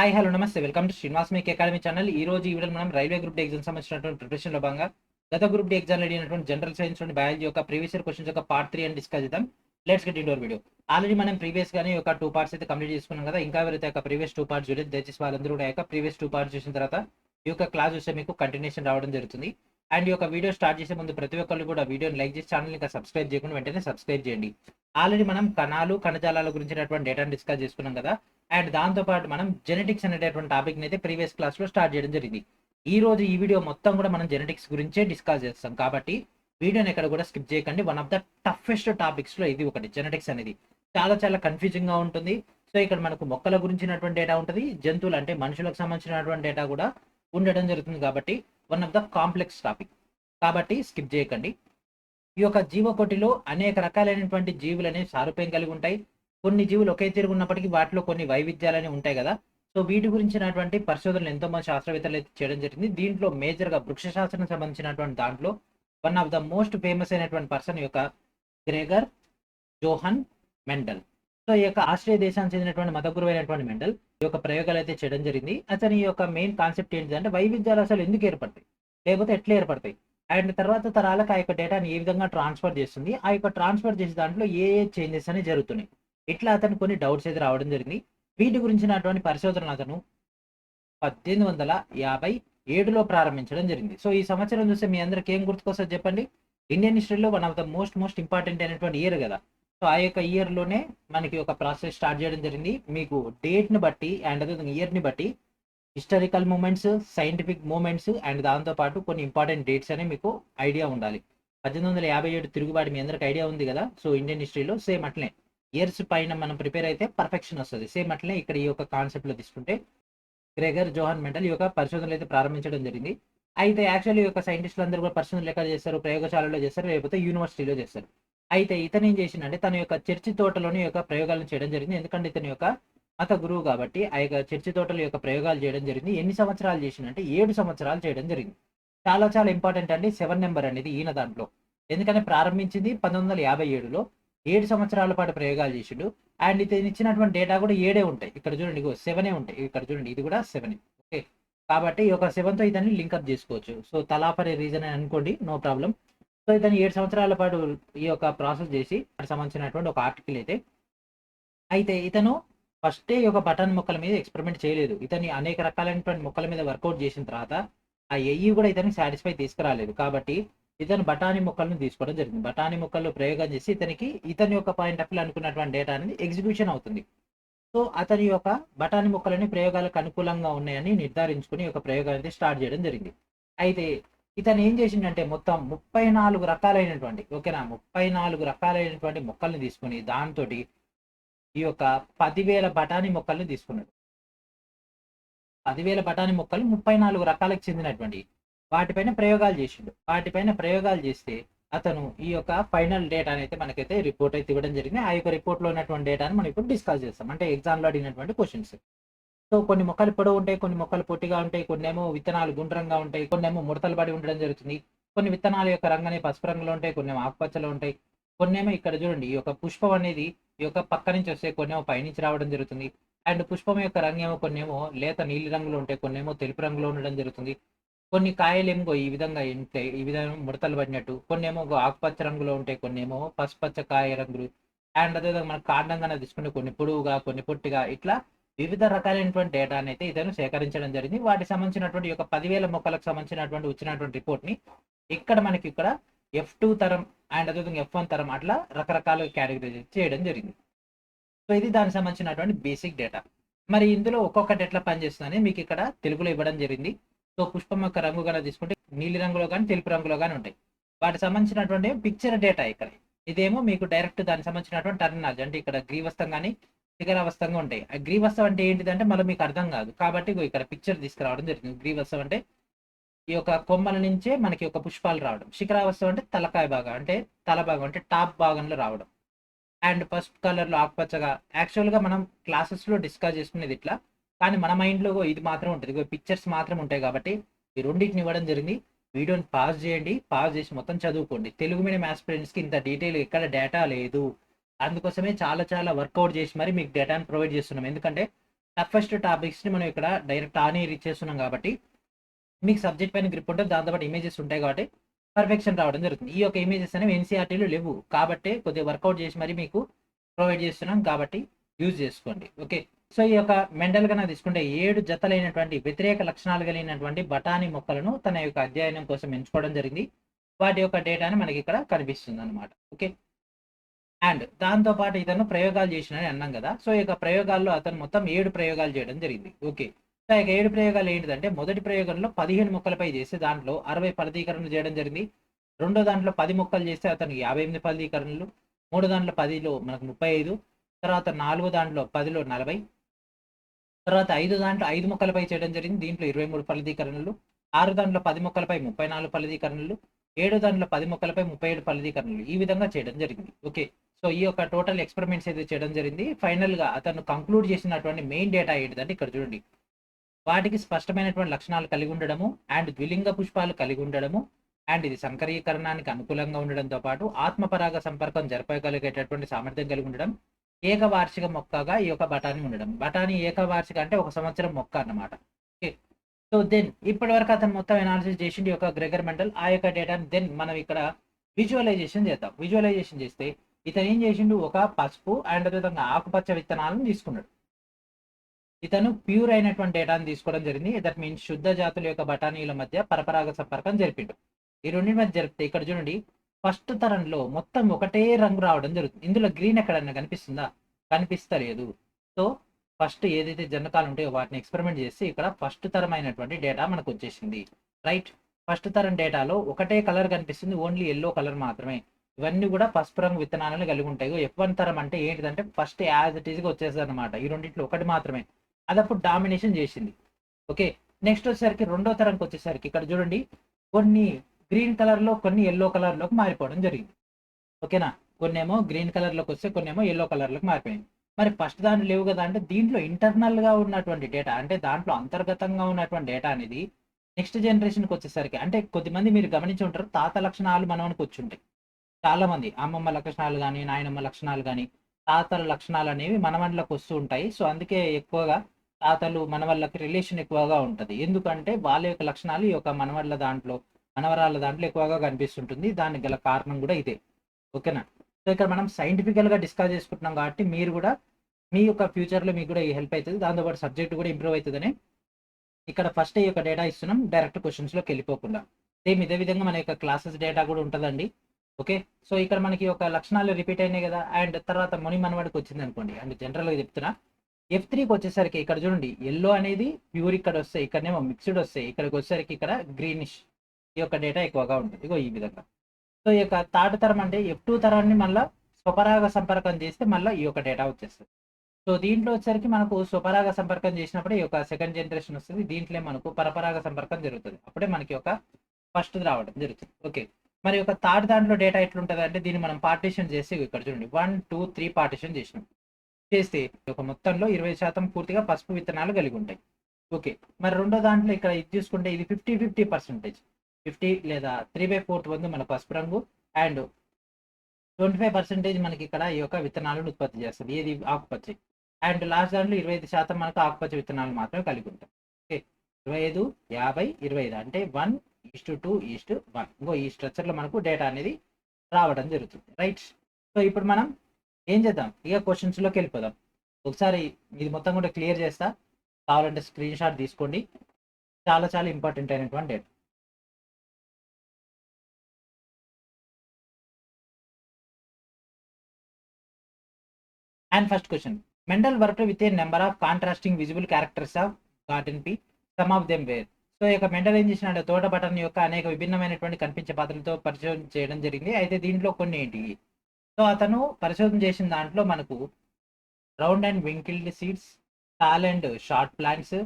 Hi hello నమస్తే welcome to Srinivas make academy channel. ఈ రోజు ఈ వీడియోలో మనం రైల్వే గ్రూప్ డి ఎగ్జామ్ సంబంధించినటువంటి ప్రిపరేషన్లో భాగంగా గత గ్రూప్ డి ఎగ్జామ్ అడిగినటువంటి జనరల్ సైన్స్ నుండి బయాలజీ యొక్క ప్రీవియస్ ఇయర్ క్వశ్చన్స్ యొక్క పార్ట్ 3 అని డిస్కస్ చేద్దాం. Let's get into video. Already మనం ప్రీవియస్ గానే ఒక 2 పార్ట్స్ అయితే కంప్లీట్ చేసుకున్నాం కదా. ఇంకా ఎవరైతే ఒక ప్రీవియస్ 2 పార్ట్స్ చూడలేదు దయచేసి వాళ్ళందరూ కూడా యొక్క ప్రీవియస్ 2 పార్ట్స్ చూసిన తర్వాత ఈ యొక్క క్లాస్ చూస్తే మీకు కంటిన్యూషన్ రావడం జరుగుతుంది. అండ్ ఈ యొక్క వీడియో స్టార్ట్ చేసే ముందు ప్రతి ఒక్కళ్ళు కూడా వీడియోని లైక్ చేసి ఛానల్ ఇంకా సబ్స్క్రైబ్ చేయకుండా వెంటనే సబ్స్క్రైబ్ చేయండి. ఆల్రెడీ మనం కణాలు కణజాలాల గురించినటువంటి డేటాను డిస్కస్ చేసుకున్నాం కదా. అండ్ దాంతో పాటు మనం జెనెటిక్స్ అనేటటువంటి టాపిక్ అయితే ప్రీవియస్ క్లాస్ లో స్టార్ట్ చేయడం జరిగింది. ఈ రోజు ఈ వీడియో మొత్తం కూడా మనం జెనెటిక్స్ గురించే డిస్కస్ చేస్తాం కాబట్టి వీడియోని ఎక్కడ కూడా స్కిప్ చేయకండి. One of the toughest topics లో ఇది ఒకటి. జెనెటిక్స్ అనేది చాలా చాలా కన్ఫ్యూజింగ్ గా ఉంటుంది. సో ఇక్కడ మనకు మొక్కల గురించినటువంటి డేటా ఉంటుంది, జంతువులు అంటే మనుషులకు సంబంధించినటువంటి డేటా కూడా ఉండడం జరుగుతుంది కాబట్టి one of the complex topic కాబట్టి స్కిప్ చేయకండి. ఈ యొక్క జీవకోటిలో అనేక రకాలైనటువంటి జీవులు అనేవి సారూప్యం కలిగి ఉంటాయి. కొన్ని జీవులు ఒకే తీరు ఉన్నప్పటికీ వాటిలో కొన్ని వైవిధ్యాలని ఉంటాయి కదా. సో వీటి గురించినటువంటి పరిశోధనలు ఎంతో మంది శాస్త్రవేత్తలు అయితే చేయడం జరిగింది. దీంట్లో మేజర్ గా వృక్ష శాస్త్రం సంబంధించినటువంటి దాంట్లో one of the most famous అయినటువంటి పర్సన్ యొక్క గ్రెగర్ జోహన్ మెండల్. సో ఈ యొక్క ఆస్ట్రేలియా దేశానికి చెందినటువంటి మత గురువు అయినటువంటి మెండల్ ఈ యొక్క ప్రయోగాలు అయితే చేయడం జరిగింది. అతని యొక్క మెయిన్ కాన్సెప్ట్ ఏంటిదంటే వైవిధ్యాలు అసలు ఎందుకు ఏర్పడతాయి, లేకపోతే ఎట్లా ఏర్పడతాయి, అండ్ తర్వాత తరాలకు ఆ యొక్క డేటాని ఏ విధంగా ట్రాన్స్ఫర్ చేస్తుంది, ఆ యొక్క ట్రాన్స్ఫర్ చేసే దాంట్లో ఏ ఏ చేంజెస్ అనేవి జరుగుతున్నాయి, ఇట్లా అతను కొన్ని డౌట్స్ అయితే రావడం జరిగింది. వీటి గురించినటువంటి పరిశోధన అతను 1857లో ప్రారంభించడం జరిగింది. సో ఈ సంవత్సరం చూస్తే మీ అందరికి ఏం గుర్తుకొస్తుంది చెప్పండి? ఇండియన్ హిస్టరీలో one of the most important అయినటువంటి ఇయర్ కదా. సో ఆ యొక్క ఇయర్ లోనే మనకి ఒక ప్రాసెస్ స్టార్ట్ చేయడం జరిగింది. మీకు డేట్ ని బట్టి అండ్ అదే ఇయర్ ని బట్టి historical moments, scientific moments and దాంతో పాటు కొన్ని ఇంపార్టెంట్ డేట్స్ అని మీకు ఐడియా ఉండాలి. 1857 తిరుగుబాటు మీ అందరికి ఐడియా ఉంది కదా. సో ఇండియన్ హిస్టరీలో సేమ్ అట్లనే ఇయర్స్ పైన మనం ప్రిపేర్ అయితే పర్ఫెక్షన్ వస్తుంది. సేమ్ అట్లనే ఇక్కడ ఈ యొక్క కాన్సెప్ట్ లో తీసుకుంటే గ్రెగర్ జోహన్ మెండల్ ఈ యొక్క పరిశోధనలు అయితే ప్రారంభించడం జరిగింది. అయితే యాక్చువల్లీ ఈ యొక్క సైంటిస్టులు అందరూ కూడా పరిశోధనలు ఎక్కడ చేస్తారు? ప్రయోగశాలలో చేస్తారు, లేకపోతే యూనివర్సిటీలో చేస్తారు. అయితే ఇతను ఏం చేసిందంటే తన యొక్క చర్చి తోటలోని యొక్క ప్రయోగాలను చేయడం జరిగింది. ఎందుకంటే ఇతని యొక్క మత గురువు కాబట్టి ఆ యొక్క చర్చి తోటల యొక్క ప్రయోగాలు చేయడం జరిగింది. ఎన్ని సంవత్సరాలు చేసిందంటే 7 సంవత్సరాలు చేయడం జరిగింది. చాలా చాలా ఇంపార్టెంట్ అండి. 7 నెంబర్ అనేది ఈయన దాంట్లో. ఎందుకంటే ప్రారంభించింది 1957లో 7 సంవత్సరాల పాటు ప్రయోగాలు చేసిండు. అండ్ ఇతను ఇచ్చినటువంటి డేటా కూడా 7 ఉంటాయి. ఇక్కడ చూడండి 7 ఉంటాయి. ఇక్కడ చూడండి ఇది కూడా 7. ఓకే, కాబట్టి ఈ యొక్క 7తో ఇతన్ని లింకప్ చేసుకోవచ్చు. సో తలాపరి రీజన్ అని అనుకోండి, నో ప్రాబ్లం. సో ఇతను 7 సంవత్సరాల పాటు ఈ యొక్క ప్రాసెస్ చేసి సంబంధించినటువంటి ఒక ఆర్టికల్ అయితే ఇతను ఫస్టే ఈ యొక్క బటన్ మొక్కల మీద ఎక్స్పెరిమెంట్ చేయలేదు. ఇతని అనేక రకాలైనటువంటి మొక్కల మీద వర్కౌట్ చేసిన తర్వాత ఆ ఎయ్యి కూడా ఇతనికి సాటిస్ఫై తీసుకురాలేదు. కాబట్టి ఇతను బఠానీ మొక్కలను తీసుకోవడం జరిగింది. బఠానీ మొక్కల్లో ప్రయోగం చేసి ఇతని యొక్క పాయింట్ ఆఫ్ వ్యూ అనుకున్నటువంటి డేటా అనేది ఎగ్జిక్యూషన్ అవుతుంది. సో అతని యొక్క బఠానీ మొక్కలని ప్రయోగాలకు అనుకూలంగా ఉన్నాయని నిర్ధారించుకుని ఒక ప్రయోగాన్ని అయితే స్టార్ట్ చేయడం జరిగింది. అయితే ఇతను ఏం చేసిండంటే మొత్తం 34 రకాలైనటువంటి ఓకేనా 34 రకాలైనటువంటి మొక్కల్ని తీసుకుని దాంతో ఈ యొక్క 10,000 బఠానీ మొక్కల్ని తీసుకున్నాడు. 10,000 బఠానీ మొక్కలు 34 రకాలకు చెందినటువంటి వాటిపైన ప్రయోగాలు చేసిండు. వాటిపైన ప్రయోగాలు చేస్తే అతను ఈ యొక్క ఫైనల్ డేటాని అయితే మనకైతే రిపోర్ట్ అయితే ఇవ్వడం జరిగింది. ఆ యొక్క రిపోర్ట్ లో ఉన్నటువంటి డేటాని మనం ఇప్పుడు డిస్కస్ చేస్తాం. అంటే ఎగ్జామ్ లో అడిగినటువంటి క్వశ్చన్స్. సో కొన్ని మొక్కలు పొడవు ఉంటాయి, కొన్ని మొక్కలు పొట్టిగా ఉంటాయి, కొన్ని ఏమో విత్తనాలు గుండ్రంగా ఉంటాయి, కొన్ని ఏమో ముడతలు పడి ఉండడం జరుగుతుంది. కొన్ని విత్తనాల యొక్క రంగు అనేది పసుపు రంగులో ఉంటాయి, కొన్ని ఏమో ఆకుపచ్చలో ఉంటాయి, కొన్ని ఏమో ఇక్కడ చూడండి ఈ యొక్క పుష్పం అనేది ఈ యొక్క పక్క నుంచి వస్తే కొన్ని ఏమో పైనుంచి రావడం జరుగుతుంది. అండ్ పుష్పం యొక్క రంగు ఏమో కొన్ని ఏమో లేత నీలి రంగులో ఉంటాయి, కొన్ని ఏమో తెలుపు రంగులో ఉండడం జరుగుతుంది. కొన్ని కాయలేమో ఈ విధంగా ఉంటాయి, ఈ విధంగా ముడతలు పడినట్టు, కొన్ని ఏమో ఆకుపచ్చ రంగులో ఉంటాయి, కొన్ని ఏమో పసుపచ్చ కాయ రంగులు. అండ్ అదేవిధంగా మనకు కాండంగా తీసుకుంటే కొన్ని పొడవుగా కొన్ని పొట్టిగా ఇట్లా వివిధ రకాలైనటువంటి డేటాని అయితే ఇతను సేకరించడం జరిగింది. వాటికి సంబంధించినటువంటి యొక్క 10,000 మొక్కలకు సంబంధించినటువంటి వచ్చినటువంటి రిపోర్ట్ ని ఇక్కడ F2 తరం అండ్ అదేవిధంగా F1 తరం అట్లా రకరకాల కేటగిరీ చేయడం జరిగింది. సో ఇది దానికి సంబంధించినటువంటి బేసిక్ డేటా. మరి ఇందులో ఒక్కొక్కటి ఎట్లా పనిచేస్తుందని మీకు ఇక్కడ తెలుగులో ఇవ్వడం జరిగింది. సో పుష్పం యొక్క రంగు కనుక తీసుకుంటే నీలి రంగులో కానీ తెలుపు రంగులో కానీ ఉంటాయి. వాటికి సంబంధించినటువంటి పిక్చర్ డేటా ఇక్కడ. ఇదేమో మీకు డైరెక్ట్ దానికి సంబంధించినటువంటి టర్మినాలజీ అంటే ఇక్కడ గ్రీవస్థం కానీ శిఖరావస్థంగా ఉంటాయి. ఆ గ్రీవస్థం అంటే ఏంటిదంటే మళ్ళీ మీకు అర్థం కాదు కాబట్టి ఇక్కడ పిక్చర్ తీసుకురావడం జరిగింది. గ్రీవస్థం అంటే ఈ యొక్క కొమ్మల నుంచే మనకి ఒక పుష్పాలు రావడం. శిఖరావస్థం అంటే తలకాయ భాగం అంటే తల భాగం అంటే టాప్ భాగంలో రావడం. అండ్ పసుపు కలర్ లో ఆకుపచ్చగా యాక్చువల్ గా మనం క్లాసెస్ లో డిస్కస్ చేసుకునేది ఇట్లా, కానీ మన మైండ్ లో ఇది మాత్రం ఉంటుంది, పిక్చర్స్ మాత్రం ఉంటాయి కాబట్టి ఈ రెండింటిని ఇవ్వడం జరిగింది. వీడియోని పాజ్ చేయండి, పాజ్ చేసి మొత్తం చదువుకోండి. తెలుగు మీడియం ఆస్పిరెంట్స్ కి ఇంత డీటెయిల్ ఎక్కడ డేటా లేదు, అందుకోసమే చాలా చాలా వర్కౌట్ చేసి మరి మీకు డేటాను ప్రొవైడ్ చేస్తున్నాం. ఎందుకంటే టఫెస్ట్ టాపిక్స్ని మనం ఇక్కడ డైరెక్ట్ ఆన్ ఎయిర్ ఇచ్చేస్తున్నాం కాబట్టి మీకు సబ్జెక్ట్ పైన గ్రిప్ ఉంటుంది, దాంతోపాటు ఇమేజెస్ ఉంటాయి కాబట్టి పర్ఫెక్షన్ రావడం జరుగుతుంది. ఈ యొక్క ఇమేజెస్ అనేవి ఎన్సీఆర్టీలో లేవు కాబట్టి కొద్దిగా వర్కౌట్ చేసి మరి మీకు ప్రొవైడ్ చేస్తున్నాం కాబట్టి యూజ్ చేసుకోండి. ఓకే, సో ఈ యొక్క మెండల్ కన్నా తీసుకుంటే 7 జతలైనటువంటి వ్యతిరేక లక్షణాలు కలిగినటువంటి బఠానీ మొక్కలను తన యొక్క అధ్యయనం కోసం ఎంచుకోవడం జరిగింది. వాటి యొక్క డేటాని మనకి ఇక్కడ కనిపిస్తుంది అనమాట. ఓకే, అండ్ దాంతో పాటు ఇతను ప్రయోగాలు చేసినని అన్నాం కదా. సో ఈ యొక్క ప్రయోగాల్లో అతను మొత్తం 7 ప్రయోగాలు చేయడం జరిగింది. ఓకే, సో ఇక 7 ప్రయోగాలు ఏంటిదంటే, మొదటి ప్రయోగంలో 15 మొక్కలపై చేసి దాంట్లో 60 ఫలదీకరణలు చేయడం జరిగింది. రెండో దాంట్లో 10 మొక్కలు చేస్తే అతనికి 58 ఫలదీకరణలు, మూడో దాంట్లో 10లో మనకు 35, తర్వాత నాలుగో దాంట్లో 10లో 40, తర్వాత 5 దాంట్లో 5 మొక్కలపై చేయడం జరిగింది, దీంట్లో 23 ఫలదీకరణలు, 6 దాంట్లో 10 మొక్కలపై 34 ఫలదీకరణలు, 7 దాంట్లో 10 మొక్కలపై 37 ఫలదీకరణలు, ఈ విధంగా చేయడం జరిగింది. ఓకే, సో ఈ యొక్క టోటల్ ఎక్స్పెరిమెంట్స్ అయితే చేయడం జరిగింది. ఫైనల్ గా అతను కంక్లూడ్ చేసినటువంటి మెయిన్ డేటా ఏంటిదంటే ఇక్కడ చూడండి, వాటికి స్పష్టమైనటువంటి లక్షణాలు కలిగి ఉండడము, అండ్ ద్విలింగ పుష్పాలు కలిగి ఉండడము, అండ్ ఇది సంకరీకరణానికి అనుకూలంగా ఉండడంతో పాటు ఆత్మపరాగ సంపర్కం జరపగలిగేటటువంటి సామర్థ్యం కలిగి ఉండడం, ఏకవార్షిక మొక్కగా ఈ యొక్క బఠానీ ఉండడం. బఠానీ ఏకవార్షిక అంటే 1 సంవత్సరం మొక్క అన్నమాట. ఓకే, సో దెన్ ఇప్పటి వరకు అతను మొత్తం అనాలిసిస్ చేసింది యొక్క గ్రెగర్ మెండల్ ఆ యొక్క డేటాని. దెన్ మనం ఇక్కడ విజువలైజేషన్ చేద్దాం. విజువలైజేషన్ చేస్తే ఇతను ఏం చేసిండు, ఒక పసుపు అండ్ అదేవిధంగా ఆకుపచ్చ విత్తనాలను తీసుకున్నాడు. ఇతను ప్యూర్ అయినటువంటి డేటాను తీసుకోవడం జరిగింది. దట్ మీన్స్ శుద్ధ జాతుల యొక్క బఠానీల మధ్య పరపరాగ సంపర్కం జరిపిండు. ఈ రెండింటి మధ్య జరిపితే ఇక్కడ చూడండి, ఫస్ట్ తరంలో మొత్తం ఒకటే రంగు రావడం జరుగుతుంది. ఇందులో గ్రీన్ ఎక్కడన్నా కనిపిస్తుందా? కనిపిస్తలేదు. సో ఫస్ట్ ఏదైతే జనకాలు ఉంటాయో వాటిని ఎక్స్పెరిమెంట్ చేసి ఇక్కడ ఫస్ట్ తరం అయినటువంటి డేటా మనకు వచ్చేసింది. రైట్, ఫస్ట్ తరం డేటాలో ఒకటే కలర్ కనిపిస్తుంది, ఓన్లీ ఎల్లో కలర్ మాత్రమే. ఇవన్నీ కూడా పసుపు రంగు విత్తనాలను కలిగి ఉంటాయి. F1 తరం అంటే ఏంటిదంటే ఫస్ట్ యాజ్ ఇట్ ఈస్గా వచ్చేస్తుంది అనమాట. ఈ రెండింటిలో ఒకటి మాత్రమే, అది అప్పుడు డామినేషన్ చేసింది. ఓకే, నెక్స్ట్ వచ్చేసరికి రెండో తరంకి వచ్చేసరికి ఇక్కడ చూడండి, కొన్ని గ్రీన్ కలర్లో కొన్ని ఎల్లో కలర్లోకి మారిపోవడం జరిగింది. ఓకేనా, కొన్ని ఏమో గ్రీన్ కలర్లోకి వస్తే కొన్ని ఏమో ఎల్లో కలర్లోకి మారిపోయింది. మరి ఫస్ట్ దాంట్లో లేవు కదా అంటే దీంట్లో ఇంటర్నల్గా ఉన్నటువంటి డేటా, అంటే దాంట్లో అంతర్గతంగా ఉన్నటువంటి డేటా అనేది నెక్స్ట్ జనరేషన్కి వచ్చేసరికి, అంటే కొద్దిమంది మీరు గమనించి ఉంటారు, తాత లక్షణాలు మనవనికి వచ్చి ఉంటాయి. చాలా మంది అమ్మమ్మ లక్షణాలు కానీ నాయనమ్మ లక్షణాలు కానీ తాతల లక్షణాలు అనేవి మనవళ్ళకి వస్తూ ఉంటాయి. సో అందుకే ఎక్కువగా తాతలు మనవళ్ళకి రిలేషన్ ఎక్కువగా ఉంటుంది. ఎందుకంటే వాళ్ళ యొక్క లక్షణాలు ఈ యొక్క మనవళ్ళ దాంట్లో మనవరాళ్ళ దాంట్లో ఎక్కువగా కనిపిస్తుంటుంది. దానికి గల కారణం కూడా ఇదే. ఓకేనా, సో ఇక్కడ మనం సైంటిఫికల్గా డిస్కస్ చేసుకుంటున్నాం కాబట్టి మీరు కూడా మీ యొక్క ఫ్యూచర్లో మీకు కూడా ఈ హెల్ప్ అవుతుంది, దాంతోపాటు సబ్జెక్ట్ కూడా ఇంప్రూవ్ అవుతుందని ఇక్కడ ఫస్ట్ ఈ యొక్క డేటా ఇస్తున్నాం, డైరెక్ట్ క్వశ్చన్స్లోకి వెళ్ళిపోకుండా. సేమ్ ఇదే విధంగా మన యొక్క క్లాసెస్ డేటా కూడా ఉంటుందండి. ఓకే, సో ఇక్కడ మనకి ఒక లక్షణాలు రిపీట్ అయినాయి కదా, అండ్ తర్వాత ముని మనవాడికి వచ్చింది అనుకోండి, అండ్ జనరల్గా చెప్తున్నా. F3కి వచ్చేసరికి ఇక్కడ చూడండి, ఎల్లో అనేది ప్యూర్ ఇక్కడ వస్తాయి, ఇక్కడనేమో మిక్స్డ్ వస్తాయి, ఇక్కడికి వచ్చేసరికి ఇక్కడ గ్రీనిష్ ఈ యొక్క డేటా ఎక్కువగా ఉంటుంది. ఇగో ఈ విధంగా. సో ఈ యొక్క థర్డ్ తరం అంటే F2 తరాన్ని మళ్ళీ స్వపరాగ సంపర్కం చేస్తే మళ్ళీ ఈ యొక్క డేటా వచ్చేస్తుంది. సో దీంట్లో వచ్చేసరికి మనకు స్వపరాగ సంపర్కం చేసినప్పుడే ఈ యొక్క సెకండ్ జనరేషన్ వస్తుంది. దీంట్లో మనకు పరపరాగ సంపర్కం జరుగుతుంది, అప్పుడే మనకి ఒక ఫస్ట్ రావడం జరుగుతుంది. ఓకే, మరి ఒక థర్డ్ దాంట్లో డేటా ఎట్లుంటుంది అంటే దీన్ని మనం పార్టీషన్ చేసి ఇక్కడ చూడండి 1, 2, 3 పార్టీషన్ చేసినాం. చేస్తే ఒక మొత్తంలో 20% పూర్తిగా పసుపు విత్తనాలు కలిగి ఉంటాయి. ఓకే, మరి రెండో దాంట్లో ఇక్కడ ఇది చూసుకుంటే ఇది 50-50%, 50 లేదా 3/4 వంతు మన పసుపు రంగు అండ్ 25% మనకి ఇక్కడ ఈ యొక్క విత్తనాలను ఉత్పత్తి చేస్తుంది, ఏది ఆకుపచ్చ. అండ్ లాస్ట్ దాంట్లో 25% మనకు ఆకుపచ్చ విత్తనాలు మాత్రమే కలిగి ఉంటాయి. ఓకే, 25, 50, 25 అంటే 1:2:1. ఇంకో ఈ స్ట్రక్చర్లో మనకు డేటా అనేది రావడం జరుగుతుంది. రైట్, సో ఇప్పుడు మనం ఏం చేద్దాం, ఇక క్వశ్చన్స్లోకి వెళ్ళిపోదాం. ఒకసారి ఇది మొత్తం కూడా క్లియర్ చేస్తా, కావాలంటే స్క్రీన్ షాట్ తీసుకోండి. చాలా చాలా ఇంపార్టెంట్ అయినటువంటి data. And first question, Mendel worked with a number of contrasting visible characters of garden pea, some of them were. So ఈ యొక్క మెండల్ ఏం చేసినట్టు తోట బటన్ యొక్క అనేక విభిన్నమైనటువంటి కనిపించే పాత్రలతో పరిశోధన చేయడం జరిగింది. అయితే దీంట్లో కొన్ని ఏంటి, సో అతను పరిశోధన చేసిన దాంట్లో మనకు round and wrinkled seeds, tall and short plants,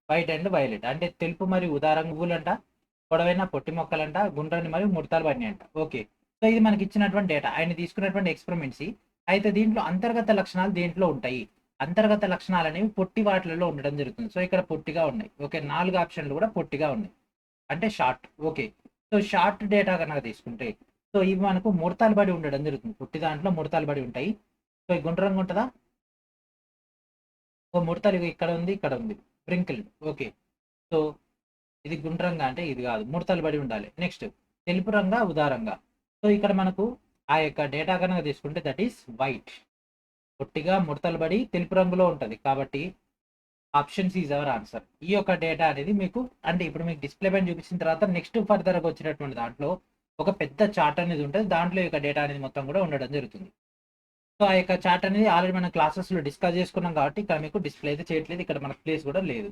white and violet అంటే తెలుపు మరియు ఉదారంగ పువ్వులంట, పొడవైన పొట్టి మొక్కలంట, గుండ్రని మరియు ముడతలు పడినాయి అంట. ఓకే, సో ఇది మనకి ఇచ్చినటువంటి డేటా, ఆయన తీసుకున్నటువంటి ఎక్స్పెరిమెంట్స్. అయితే దీంట్లో అంతర్గత లక్షణాలు దేంట్లో ఉంటాయి, అంతర్గత లక్షణాలు అనేవి పొట్టి వాటిలలో ఉండడం జరుగుతుంది. సో ఇక్కడ పొట్టిగా ఉన్నాయి. ఓకే, 4 ఆప్షన్లు కూడా పొట్టిగా ఉన్నాయి అంటే short. Okay, so short data కనుక తీసుకుంటే సో ఇవి మనకు ముడతలు పడి ఉండడం జరుగుతుంది, పొట్టి దాంట్లో ముడతలు పడి ఉంటాయి. సో ఈ గుండ్రంగా ఉంటుందా, ఒక ముడతలు ఇక్కడ ఉంది, ఇక్కడ ఉంది, స్ప్రింకిల్. ఓకే, సో ఇది గుండ్రంగా అంటే ఇది కాదు, ముడతలు పడి ఉండాలి. నెక్స్ట్ తెలుపు రంగా, ఉదారంగా. సో ఇక్కడ మనకు ఆ యొక్క డేటా కనుక తీసుకుంటే దట్ ఈస్ వైట్. పొట్టిగా ముడతలు పడి తెలుపు రంగులో ఉంటుంది, కాబట్టి option C is our answer. ఈ యొక్క డేటా అనేది మీకు అంటే ఇప్పుడు మీకు డిస్ప్లే పైన చూపించిన తర్వాత నెక్స్ట్ ఫర్దర్గా వచ్చినటువంటి దాంట్లో ఒక పెద్ద చార్ట్ అనేది ఉంటుంది, దాంట్లో ఈ యొక్క డేటా అనేది మొత్తం కూడా ఉండడం జరుగుతుంది. సో ఆ యొక్క చార్ట్ అనేది ఆల్రెడీ మనం క్లాసెస్లో డిస్కస్ చేసుకున్నాం కాబట్టి ఇక్కడ మీకు డిస్ప్లే అయితే చేయట్లేదు, ఇక్కడ మనకు ప్లేస్ కూడా లేదు.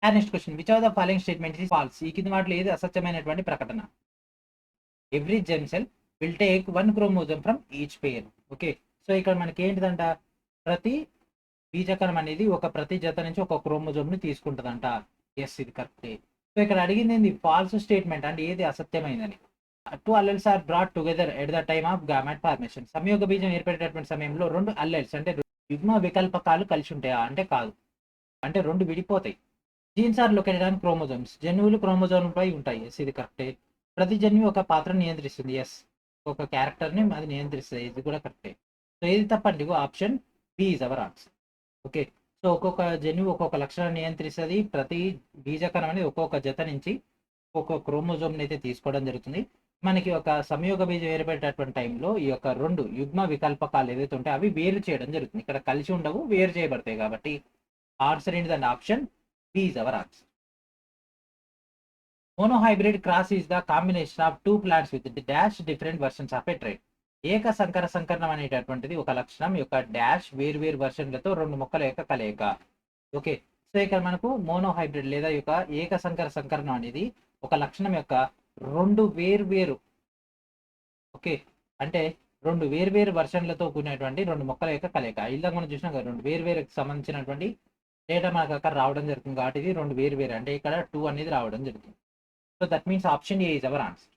And next question, which of the following statement is false? ఈ కింద వాటిలో ఏది అసత్యమైనటువంటి ప్రకటన? Every gem cell will take 1 chromosome from each pair. Okay, so ఇక్కడ మనకి ఏంటిదంట, ప్రతి బీజకణం అనేది ప్రతి జత నుంచి ఒక క్రోమోజోమ్ ని తీసుకుంటుందంట. ఎస్, ఇది కరెక్టే. సో ఇక్కడ అడిగింది ఏంది, ఫాల్స్ స్టేట్మెంట్ అంటే ఏది అసత్యమైందని. 2 alleles are brought together at the time of gamete formation. సంయోగ బీజం ఏర్పడేటటువంటి సమయంలో 2 alleles అంటే యుగ్మ వికల్పకాలు కలిసి ఉంటాయా అంటే కాదు, అంటే 2 విడిపోతాయి. Genes are located on chromosomes. జన్యువులు క్రోమోజోమ్ పై ఉంటాయి. ఎస్, ఇది కరెక్టే. ప్రతి జన్యువు ఒక పాత్రను నియంత్రిస్తుంది. ఎస్, ఒక క్యారెక్టర్ ని అది నియంత్రిస్తుంది, ఇది కూడా కరెక్టే. సో ఏది తప్పండి, option B is our answer. Okay, so ఒక్కొక్క జన్యువు ఒక్కొక్క లక్షణాన్ని నియంత్రిస్తుంది. ప్రతి బీజకణం అనేది ఒక్కొక్క జత నుంచి ఒక్కొక్క క్రోమోజోమ్ని అయితే తీసుకోవడం జరుగుతుంది. మనకి ఒక సంయోగ బీజం ఏర్పడేటటువంటి టైంలో ఈ యొక్క 2 యుగ్మ వికల్పకాలు ఏదైతే ఉంటాయో అవి వేరు చేయడం జరుగుతుంది. ఇక్కడ కలిసి ఉండవు, వేరు చేయబడతాయి. కాబట్టి ఆన్సర్ ఏంటిదండి, option B is our answer. Monohybrid cross is the combination of 2 plants with dash different versions of a trait. ఏక సంకర సంకరణం అనేటటువంటిది ఒక లక్షణం యొక్క డాష్ వేరు వేరు వర్షన్లతో 2 మొక్కల యొక్క కలయిక. ఓకే, సో ఇక్కడ మనకు మోనోహైబ్రిడ్ లేదా యొక్క ఏక సంకర సంకరణం అనేది ఒక లక్షణం యొక్క 2 వేరు ఓకే అంటే 2 వేరు వర్షన్లతో కూడినటువంటి 2 మొక్కల యొక్క కలయిక. ఇలా మనం చూసినాం కదా, 2 వేరు సంబంధించినటువంటి డేటా మనకు అక్కడ రావడం జరుగుతుంది. కాబట్టి ఇది 2 వేరు అంటే ఇక్కడ 2 అనేది రావడం జరుగుతుంది. So that means option A is our answer.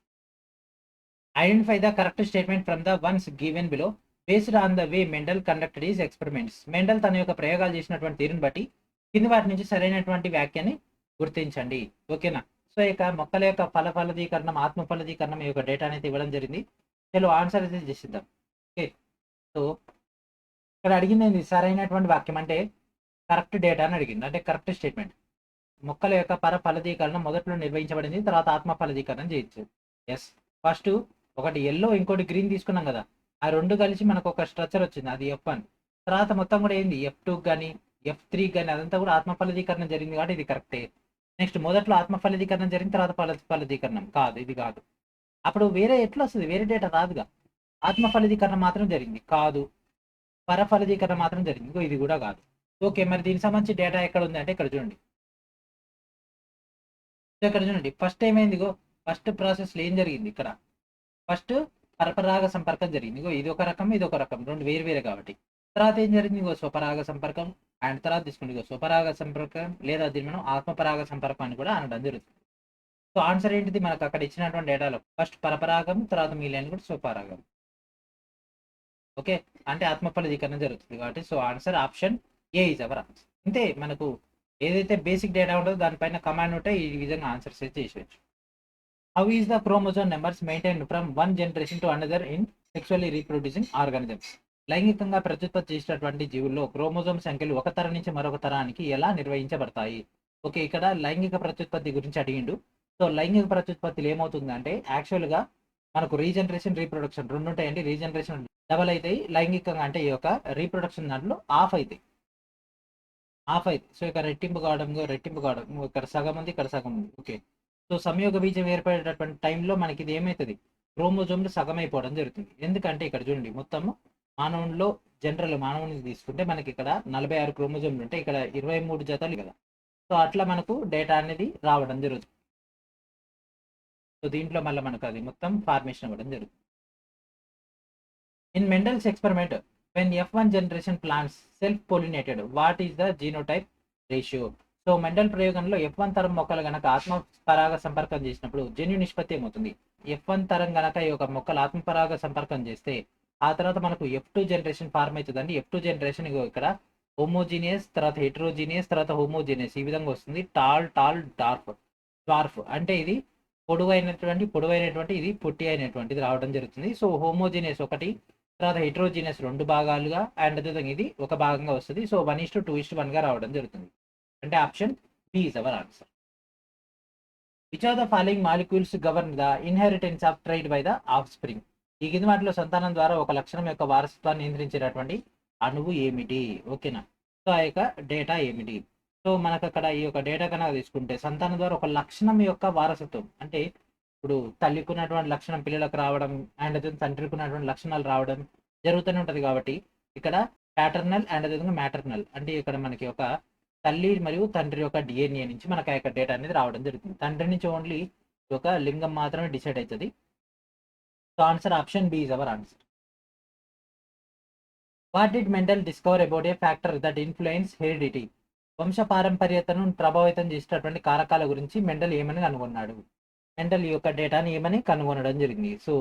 Identify the correct statement from the ones given below based on the way Mendel conducted is experiments. Mendel తన యొక్క ప్రయోగాలు చేసినటువంటి తీరుని బట్టి కింది వాటి నుంచి సరైనటువంటి వ్యాఖ్యని గుర్తించండి. ఓకేనా, సో ఇక మొక్కల యొక్క ఫలదీకరణం, ఆత్మ ఫలదీకరణం ఈ యొక్క డేటా అనేది ఇవ్వడం జరిగింది. చలో ఆన్సర్ అయితే చేసిద్దాం. ఓకే, సో ఇక్కడ అడిగింది ఏంది, సరైనటువంటి వాక్యం అంటే కరెక్ట్ డేటా అని అడిగింది, అంటే కరెక్ట్ స్టేట్మెంట్. మొక్కల యొక్క ఫలదీకరణ మొదట్లో నిర్వహించబడింది, తర్వాత ఆత్మ ఫలదీకరణం చేయొచ్చు. ఎస్, ఫస్ట్ ఒకటి ఎల్లో ఇంకోటి గ్రీన్ తీసుకున్నాం కదా, ఆ 2 కలిసి మనకు ఒక స్ట్రక్చర్ వచ్చింది, అది F1. తర్వాత మొత్తం కూడా ఏంది F2 కానీ F3 కానీ అదంతా కూడా ఆత్మ ఫలదీకరణం జరిగింది, కాబట్టి ఇది కరెక్టే. నెక్స్ట్ మొదట్లో ఆత్మ ఫలదీకరణం జరిగింది, తర్వాత ఫలదీకరణం కాదు, ఇది కాదు. అప్పుడు వేరే ఎట్లా వస్తుంది, వేరే డేటా రాదుగా. ఆత్మ ఫలదీకరణం మాత్రం జరిగింది కాదు, ఫలదీకరణం మాత్రం జరిగింది, ఇది కూడా కాదు. ఓకే, మరి దీనికి సంబంధించి డేటా ఎక్కడ ఉంది అంటే ఇక్కడ చూడండి. ఇక్కడ చూడండి, ఫస్ట్ ఏమైంది, ఫస్ట్ ప్రాసెస్లో ఏం జరిగింది, ఇక్కడ ఫస్ట్ పరపరాగ సంపర్కం జరిగింది. ఇది ఒక రకం, ఇది ఒక రకం, 2 వేరు కాబట్టి. తర్వాత ఏం జరిగింది, స్వపరాగ సంపర్కం. అండ్ తర్వాత తీసుకుంటే స్వపరాగ సంపర్కం లేదా దీన్ని మనం ఆత్మపరాగ సంపర్కం అని కూడా అనడం జరుగుతుంది. సో ఆన్సర్ ఏంటిది, మనకు అక్కడ ఇచ్చినటువంటి డేటాలో ఫస్ట్ పరపరాగం, తర్వాత మిగిలిన కూడా స్వపరాగం. ఓకే, అంటే ఆత్మ ఫలదీకరణ జరుగుతుంది కాబట్టి so answer option A is our answer. అంతే, మనకు ఏదైతే బేసిక్ డేటా ఉంటుందో దానిపైన కమాండ్ ఉంటే ఈ విధంగా ఆన్సర్స్ అయితే చేసేయచ్చు. How is the chromosome numbers maintain from 1 generation to another in sexually reproducing organisms? లైంగికంగా ప్రత్యుత్పత్తి చేసినటువంటి జీవుల్లో క్రోమోజోమ్ సంఖ్యలు ఒక తరం నుంచి మరొక తరానికి ఎలా నిర్వహించబడతాయి? ఓకే, ఇక్కడ లైంగిక ప్రత్యుత్పత్తి గురించి అడిగిండు. సో లైంగిక ప్రత్యుత్పత్తిలో ఏమవుతుందంటే యాక్చువల్గా మనకు రీజనరేషన్, రీప్రొడక్షన్ 2 ఉంటాయండి. రీజనరేషన్ డబల్ అవుతాయి, లైంగికంగా అంటే ఈ యొక్క రీప్రొడక్షన్ దాంట్లో ఆఫ్ అవుతాయి. సో ఇక్కడ రెట్టింపు కావడం, ఇక్కడ సగం ఉంది, ఇక్కడ సగం ఉంది. ఓకే, సో సంయోగ బీజం ఏర్పడేటటువంటి టైంలో మనకి ఇది ఏమవుతుంది, క్రోమోజోమ్లు సగం అయిపోవడం జరుగుతుంది. ఎందుకంటే ఇక్కడ చూడండి, మొత్తము మానవునిలో మానవుని తీసుకుంటే మనకి ఇక్కడ 46 క్రోమోజోమ్లు ఉంటాయి, ఇక్కడ 23 జతలు కదా. సో అట్లా మనకు డేటా అనేది రావడం జరుగుతుంది. సో దీంట్లో మళ్ళీ మనకు అది మొత్తం ఫార్మేషన్ అవ్వడం జరుగుతుంది. In Mendel's experiment when F1 generation plants self-pollinated, what is the genotype ratio? So Mendel ప్రయోగంలో F1 తరం మొక్కలు గనక ఆత్మ పరాగ సంపర్కం చేసినప్పుడు జన్యు నిష్పత్తి ఏమవుతుంది? F1 తరం గనక ఈ యొక్క మొక్కలు ఆత్మ పరాగ సంపర్కం చేస్తే ఆ తర్వాత మనకు F2 జనరేషన్ ఫార్మ్ అవుతుందండి. F2 జనరేషన్ ఇక్కడ హోమోజీనియస్, తర్వాత హెట్రోజీనియస్, తర్వాత హోమోజీనియస్ ఈ విధంగా వస్తుంది. టాల్ డార్ఫ్ అంటే ఇది పొడవైనటువంటి ఇది పొట్టి అయినటువంటిది రావడం జరుగుతుంది. సో హోమోజీనియస్ ఒకటి, తర్వాత హెట్రోజీనియస్ 2 భాగాలుగా అండ్ అదేవిధంగా ఇది ఒక భాగంగా వస్తది. సో, 1:2:1గా రావడం జరుగుతుంది. అంటే option B is our answer. Which of the following molecules govern the inheritance of trait by the offspring? ఈ కింది వాటిలో సంతానం ద్వారా ఒక లక్షణం యొక్క వారసత్వాన్ని నియంత్రించేటటువంటి అణువు ఏమిటి? ఓకేనా? సో, ఆ యొక్క డేటా ఏమిటి? సో, మనకక్కడ ఈ యొక్క డేటా కనుక తీసుకుంటే సంతానం ద్వారా ఒక లక్షణం యొక్క వారసత్వం అంటే ఇప్పుడు తల్లికి ఉన్నటువంటి లక్షణం పిల్లలకు రావడం అండ్ అదే తండ్రికి ఉన్నటువంటి లక్షణాలు రావడం జరుగుతూనే ఉంటది కాబట్టి ఇక్కడ ప్యాటర్నల్ అండ్ అదేవిధంగా మ్యాటర్నల్ అంటే ఇక్కడ మనకి ఒక తల్లి మరియు తండ్రి యొక్క డిఎన్ఏ నుంచి మనకు ఆ యొక్క డేటా అనేది రావడం జరుగుతుంది. తండ్రి నుంచి ఓన్లీ ఒక లింగం మాత్రమే డిసైడ్ అవుతుంది. So answer option B is our answer. What did Mendel discover about a factor that influence heredity? వంశ పారంపర్యతను ప్రభావితం చేసేటటువంటి కారకాల గురించి మెండల్ ఏమని కనుగొన్నాడు? మెండల్ ఈ యొక్క డేటాని ఏమని కనుగొనడం జరిగింది. So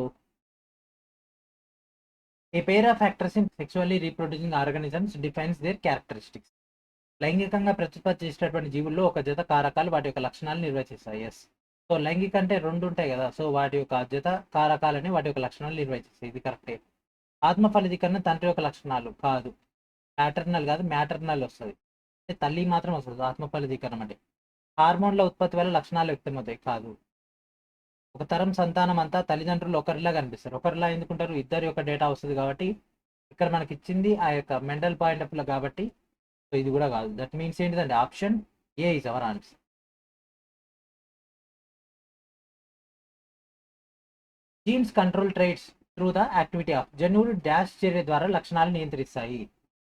a pair of factors in sexually reproducing organisms defines their characteristics. లైంగికంగా ప్రత్యుత్పత్తి చేసేటటువంటి జీవుల్లో ఒక జత కారకాలు వాటి యొక్క లక్షణాలు నిర్వచిస్తాయి. ఎస్. సో లైంగిక అంటే 2 ఉంటాయి కదా. సో వాటి యొక్క జత కారకాలని వాటి యొక్క లక్షణాలు నిర్వచిస్తాయి. ఇది కరెక్టే. ఆత్మ ఫలదీకరణ తండ్రి యొక్క లక్షణాలు కాదు. ప్యాటర్నల్ కాదు, మ్యాటర్నల్ వస్తది. అంటే తల్లి మాత్రం వస్తది ఆత్మ ఫలదీకరణం అంటే. హార్మోన్ల ఉత్పత్తి వల్ల లక్షణాలు వ్యక్తమవుతాయి కాదు. ఒక తరం సంతానం అంతా తల్లిదండ్రులు ఒకరిలా కనిపిస్తారు. ఒకరిలా ఎందుకుంటారు? ఇద్దరి యొక్క డేటా వస్తది కాబట్టి ఇక్కడ మనకి ఇచ్చింది ఆ యొక్క మెండల్ పాయింట్ ఆఫ్ వ్యూ కాబట్టి సో ఇది కూడా కాదు. దట్ మీన్స్ ఏంటిదంటే option A is our answer. Genes control traits through the activity of జన్యువులు డాష్ చర్య ద్వారా లక్షణాలు నియంత్రిస్తాయి.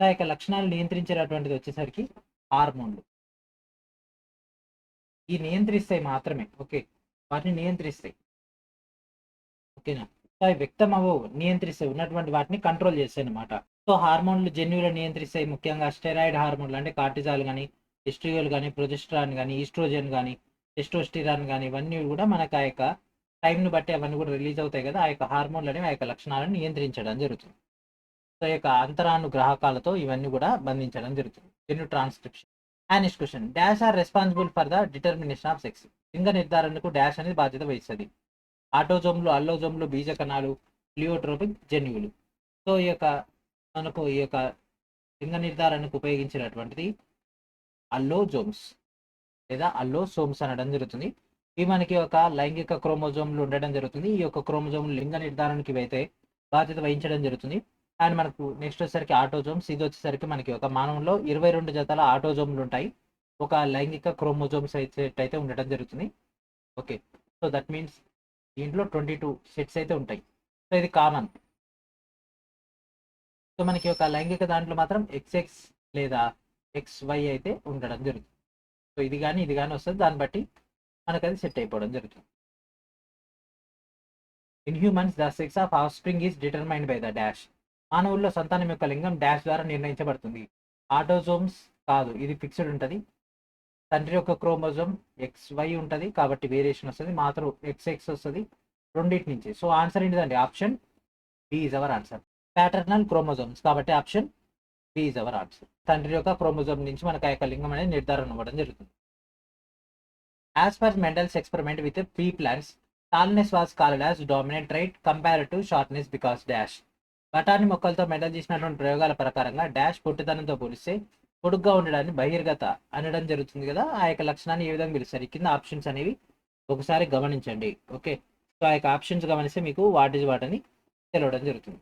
ఆ యొక్క లక్షణాలు నియంత్రించేటటువంటిది వచ్చేసరికి హార్మోన్లు. ఈ నియంత్రిస్తాయి మాత్రమే. ఓకే, వాటిని నియంత్రిస్తాయి. ఓకేనా? సో అవి వ్యక్తం అవ్వవు, నియంత్రిస్తాయి. ఉన్నటువంటి వాటిని కంట్రోల్ చేస్తాయి అనమాట. సో హార్మోన్లు జన్యువులను నియంత్రిస్తాయి. ముఖ్యంగా స్టెరాయిడ్ హార్మోన్లు అంటే కార్టిజాల్ కానీ, ఎస్ట్రియోల్ కానీ, ప్రొజెస్ట్రాన్ కానీ, ఈస్ట్రోజన్ కానీ, టెస్టోస్టిరాన్ కానీ ఇవన్నీ కూడా మనకు ఆ యొక్క టైంని బట్టి అవన్నీ కూడా రిలీజ్ అవుతాయి కదా. ఆ యొక్క హార్మోన్లు అనేవి ఆ యొక్క లక్షణాలను నియంత్రించడం జరుగుతుంది. సో ఈ యొక్క అంతరాను గ్రాహకాలతో ఇవన్నీ కూడా బంధించడం జరుగుతుంది. జన్యు transcription. Next question, dash are responsible for the determination of sex. లింగ నిర్ధారణకు డాష్ అనేది బాధ్యత వహిస్తుంది. ఆటోజోమ్లు, అల్లోజోమ్లు, బీజ కణాలు, ప్లియోట్రోపిక్ జన్యువులు. సో ఈ యొక్క మనకు ఈ యొక్క లింగ నిర్ధారణకు ఉపయోగించినటువంటిది అల్లోజోమ్స్ లేదా అల్లోసోమ్స్ అనడం జరుగుతుంది. ఇవి మనకి ఒక లైంగిక క్రోమోజోమ్లు ఉండడం జరుగుతుంది. ఈ యొక్క క్రోమోజోమ్లు లింగ నిర్ధారణకి అయితే బాధ్యత వహించడం జరుగుతుంది. అండ్ మనకు నెక్స్ట్ వచ్చేసరికి ఆటోజోమ్స్. ఇది వచ్చేసరికి మనకి ఒక మానవుల్లో 22 జతల ఆటోజోమ్లు ఉంటాయి. ఒక లైంగిక క్రోమోజోమ్స్ అయితే ఉండడం జరుగుతుంది. ఓకే, సో దట్ మీన్స్ దీంట్లో 22 సెట్స్ అయితే ఉంటాయి. సో ఇది కామన్. సో మనకి ఒక లైంగిక దాంట్లో మాత్రం XX లేదా XY అయితే ఉండడం జరుగుతుంది. సో ఇది కానీ వస్తుంది. దాన్ని బట్టి మనకు అది సెట్ అయిపోవడం జరుగుతుంది. In humans the sex of of spring is determined by the dash. మానవుల్లో సంతానం యొక్క లింగం డాష్ ద్వారా నిర్ణయించబడుతుంది. ఆటోజోమ్స్ కాదు, ఇది ఫిక్స్డ్ ఉంటుంది. తండ్రి యొక్క క్రోమోజోమ్ XY ఉంటుంది కాబట్టి వేరియేషన్ వస్తుంది. మాత్రం XX వస్తుంది రెండింటి నుంచి. సో ఆన్సర్ ఏంటిదండి? Option B is our answer. Paternal chromosomes కాబట్టి option B is our answer. తండ్రి యొక్క క్రోమోజోమ్ నుంచి మనకు ఆ యొక్క లింగం అనేది నిర్ధారణ అవ్వడం జరుగుతుంది. As per Mendel's experiment with pea plants, tallness was called as dominant trait compared to shortness because dash. బఠానీ మొక్కలతో మెండల్ చేసినటువంటి ప్రయోగాల ప్రకారంగా డాష్ పొట్టిదనంతో పోలిస్తే పొడుగ్గా ఉండడాన్ని బహిర్గత అనడం జరుగుతుంది కదా. ఆ యొక్క లక్షణాన్ని ఏ విధంగా పిలుస్తారు? కింద ఆప్షన్స్ అనేవి ఒకసారి గమనించండి. ఓకే, సో ఆ యొక్క ఆప్షన్స్ గమనిస్తే మీకు వాట్ అని తెలవడం జరుగుతుంది.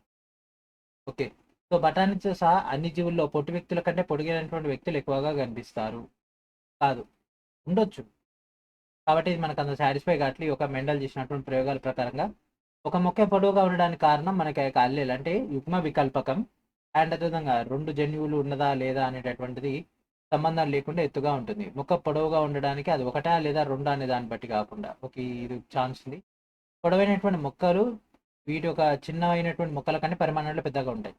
ఓకే, సో బఠానీతో సహా అన్ని జీవుల్లో పొట్టి వ్యక్తుల కంటే పొడిగినటువంటి వ్యక్తులు ఎక్కువగా కనిపిస్తారు కాదు, ఉండొచ్చు. కాబట్టి ఇది మనకు అంత సాటిస్ఫై కావట్లే. ఒక మెండల్ చేసినటువంటి ప్రయోగాల ప్రకారంగా ఒక మొక్క పొడవుగా ఉండడానికి కారణం మనకి ఆ యొక్క అల్లెలు అంటే యుగ్మ వికల్పకం అండ్ అదేవిధంగా 2 జన్యువులు ఉన్నదా లేదా అనేటటువంటిది సంబంధం లేకుండా ఎత్తుగా ఉంటుంది. మొక్క పొడవుగా ఉండడానికి అది 1 లేదా 2 అనే దాన్ని బట్టి కాకుండా ఇది ఛాన్స్ ఉంది. పొడవైనటువంటి మొక్కలు వీటి ఒక చిన్నమైనటువంటి మొక్కల కంటే పరిమాణంలో పెద్దగా ఉంటాయి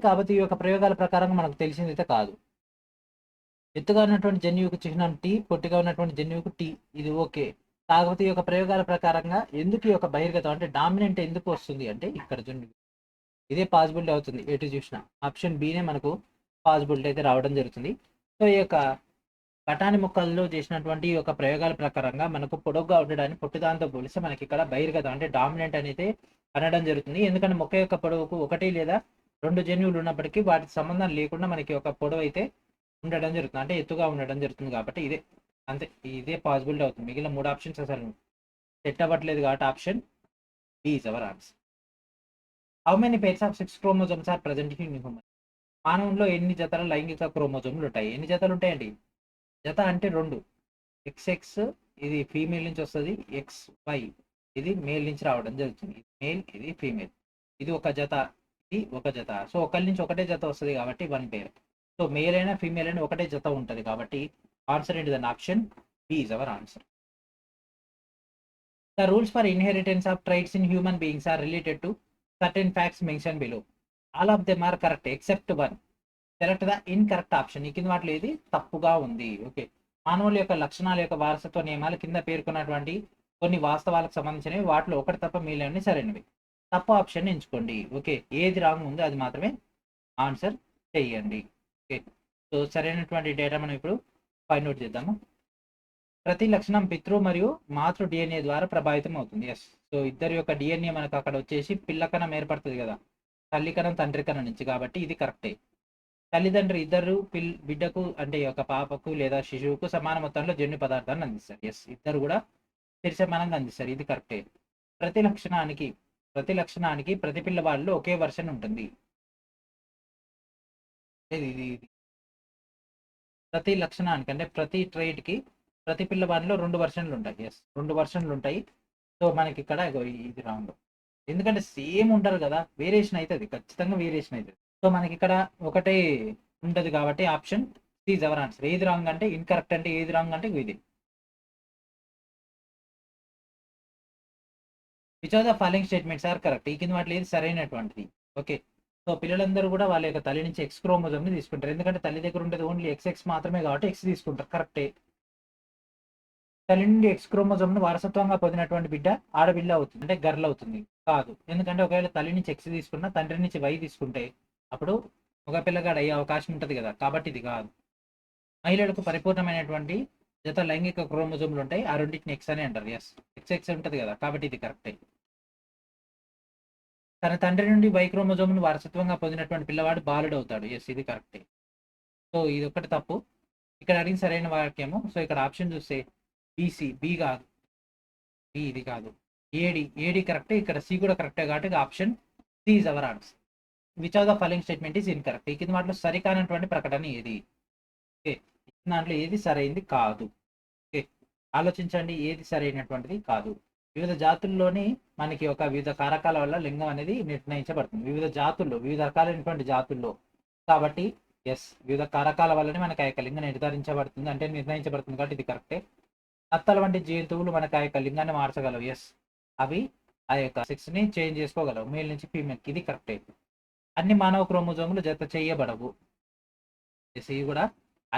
కాబట్టి ఈ యొక్క ప్రయోగాల ప్రకారంగా మనకు తెలిసింది అయితే కాదు. ఎత్తుగా ఉన్నటువంటి జన్యువుకు చిహ్నం T, పొట్టిగా ఉన్నటువంటి జన్యువుకు T. ఇది ఓకే. కాకపోతే ఈ యొక్క ప్రయోగాల ప్రకారంగా ఎందుకు ఈ యొక్క బహిర్గతం అంటే డామినెంట్ ఎందుకు వస్తుంది అంటే ఇక్కడ జన్యువు ఇదే పాసిబిలిటీ అవుతుంది. ఎటు చూసిన ఆప్షన్ బినే మనకు పాసిబిలిటీ అయితే రావడం జరుగుతుంది. సో ఈ యొక్క బఠానీ మొక్కల్లో చేసినటువంటి ఈ యొక్క ప్రయోగాల ప్రకారంగా మనకు పొడవుగా ఉండడానికి పొట్టిదాంతో పోలిస్తే మనకి ఇక్కడ బహిర్గతం అంటే డామినెంట్ అనేది అనడం జరుగుతుంది. ఎందుకంటే మొక్క యొక్క పొడవుకు 1 లేదా 2 జన్యువులు ఉన్నప్పటికీ వాటికి సంబంధం లేకుండా మనకి ఒక పొడవు అయితే ఉండడం జరుగుతుంది. అంటే ఎత్తుగా ఉండడం జరుగుతుంది కాబట్టి ఇదే అంతే. ఇదే పాసిబిలిటీ అవుతుంది. మిగిలిన 3 ఆప్షన్స్ అసలు సెట్ అవ్వట్లేదు కాబట్టి option B is our answer. How many pairs of 6 chromosomes are present in human? మానవుల్లో ఎన్ని జతల లైంగిక క్రోమోజోమ్లు ఉంటాయి? ఎన్ని జతలు ఉంటాయండి? జత అంటే 2. XX ఇది ఫీమేల్ నుంచి వస్తది. XY ఇది మేల్ నుంచి రావడం జరుగుతుంది. ఇది మేల్, ఇది ఫీమేల్. ఇది ఒక జత, ఇది ఒక జత. సో ఒకళ్ళ నుంచి ఒకటే జత వస్తది కాబట్టి 1 పెయిర్. సో మేల్ అయినా ఫీమేల్ అయినా ఒకటే జత ఉంటది కాబట్టి ఆన్సర్ ఏంటిదండి? Option B is our answer. The rules for inheritance of traits in human beings are related to certain facts mentioned below. All of them are correct except one. Select the incorrect option. ఈ కింద వాటిలో ఏది తప్పుగా ఉంది? Okay, మానవుల యొక్క లక్షణాల యొక్క వారసత్వ నియమాలు కింద పేర్కొన్నటువంటి కొన్ని వాస్తవాలకు సంబంధించినవి, వాటిలో ఒకటి తప్ప మిగిలినవి సరైనవి. తప్పు ఆప్షన్ ఎంచుకోండి. ఓకే, ఏది రాంగ్ ఉందో అది మాత్రమే ఆన్సర్ చేయండి. ఓకే, సో సరైనటువంటి డేటా మనం ఇప్పుడు ఫైండ్ అవుట్ చేద్దాము. ప్రతి లక్షణం పితృ మరియు మాతృ డిఎన్ఏ ద్వారా ప్రభావితం అవుతుంది. ఎస్, సో ఇద్దరి యొక్క డిఎన్ఏ మనకు అక్కడ వచ్చేసి పిల్ల కణం ఏర్పడుతుంది కదా, తల్లి కణం తండ్రి కణం నుంచి, కాబట్టి ఇది కరెక్టే. తల్లిదండ్రులు ఇద్దరు బిడ్డకు అంటే ఒక పాపకు లేదా శిశువుకు సమాన మొత్తంలో జన్యు పదార్థాన్ని అందిస్తారు. ఎస్, ఇద్దరు కూడా సమానంగా అందిస్తారు. ఇది కరెక్టే. ప్రతి లక్షణానికి ప్రతి పిల్లవాడిలో ఒకే వర్షన్ ఉంటుంది. ప్రతి లక్షణానికి అంటే ప్రతి ట్రైట్ కి ప్రతి పిల్లవాడిలో 2 వర్షన్లు ఉంటాయి. ఎస్, 2 వర్షన్లు ఉంటాయి. సో మనకి ఇక్కడ ఇది రాంగ్. ఎందుకంటే సేమ్ ఉంటారు కదా, వేరియేషన్ అవుతుంది, ఖచ్చితంగా వేరియేషన్ అవుతుంది. సో మనకి ఇక్కడ ఒకటే ఉంటది కాబట్టి option C is our answer. ఏది రాంగ్ అంటే ఇన్కరెక్ట్, అంటే ఏది రాంగ్ అంటే ఇది. Which of the following statements are correct? ఈ కింద వాటిలో ఏది సరైనటువంటిది? ఓకే, సో పిల్లలందరూ కూడా వాళ్ళ యొక్క తల్లి నుంచి ఎక్స్ క్రోమోజోమ్ ని తీసుకుంటారు. ఎందుకంటే తల్లి దగ్గర ఉండేది ఓన్లీ XX మాత్రమే కాబట్టి X తీసుకుంటారు. కరెక్టే. తల్లి నుండి X క్రోమోజోమ్ ను వారసత్వంగా పొందినటువంటి బిడ్డ ఆడబిడ్డ అవుతుంది, అంటే గర్ల్ అవుతుంది కాదు. ఎందుకంటే ఒకవేళ తల్లి నుంచి X తీసుకున్నా తండ్రి నుంచి Y తీసుకుంటే అప్పుడు ఒక పిల్లగాడు అయ్యే అవకాశం ఉంటుంది కదా, కాబట్టి ఇది కాదు. మహిళలకు పరిపూర్ణమైనటువంటి జత లైంగిక క్రోమోజోమ్లు ఉంటాయి, ఆ రెండింటిని X అని అంటారు. ఎస్, XX ఉంటుంది కదా, కాబట్టి ఇది కరెక్టే. తన తండ్రి నుండి Y క్రోమోజోమ్ ను వారసత్వంగా పొందినటువంటి పిల్లవాడు బాలుడు అవుతాడు. ఎస్, ఇది కరెక్టే. సో ఇది ఒకటి తప్పు. ఇక్కడ అడిగిన సరైన వాక్యము, సో ఇక్కడ ఆప్షన్ చూస్తే బీసీ, బి కాదు, బి ఇది కాదు, ఏడి కరెక్టే. ఇక్కడ సి కూడా కరెక్టే కాబట్టి option C is our answer. Which of the following statement is incorrect? ఈ కింద వాటిలో సరికానటువంటి ప్రకటన ఏది? ఓకే, దాంట్లో ఏది సరైనది కాదు? ఓకే, ఆలోచించండి, ఏది సరైనటువంటిది కాదు. వివిధ జాతుల్లోని మనకి ఒక వివిధ కారకాల వల్ల లింగం అనేది నిర్ణయించబడుతుంది. వివిధ జాతుల్లో, వివిధ రకాలైనటువంటి జాతుల్లో, కాబట్టి ఎస్, వివిధ కారకాల వల్లనే మనకి ఆ యొక్క లింగం నిర్ధారించబడుతుంది, అంటే నిర్ణయించబడుతుంది కాబట్టి ఇది కరెక్టే. నత్తల వంటి జంతువులు మనకి ఆ యొక్క లింగాన్ని మార్చగలవు. ఎస్, అవి ఆ యొక్క సెక్స్ ని చేంజ్ చేసుకోగలవు, మేల్ నుంచి ఫీమేల్. ఇది కరెక్టే. అన్ని మానవ క్రోమోజోములు జత చేయబడవు. ఎస్, ఇవి కూడా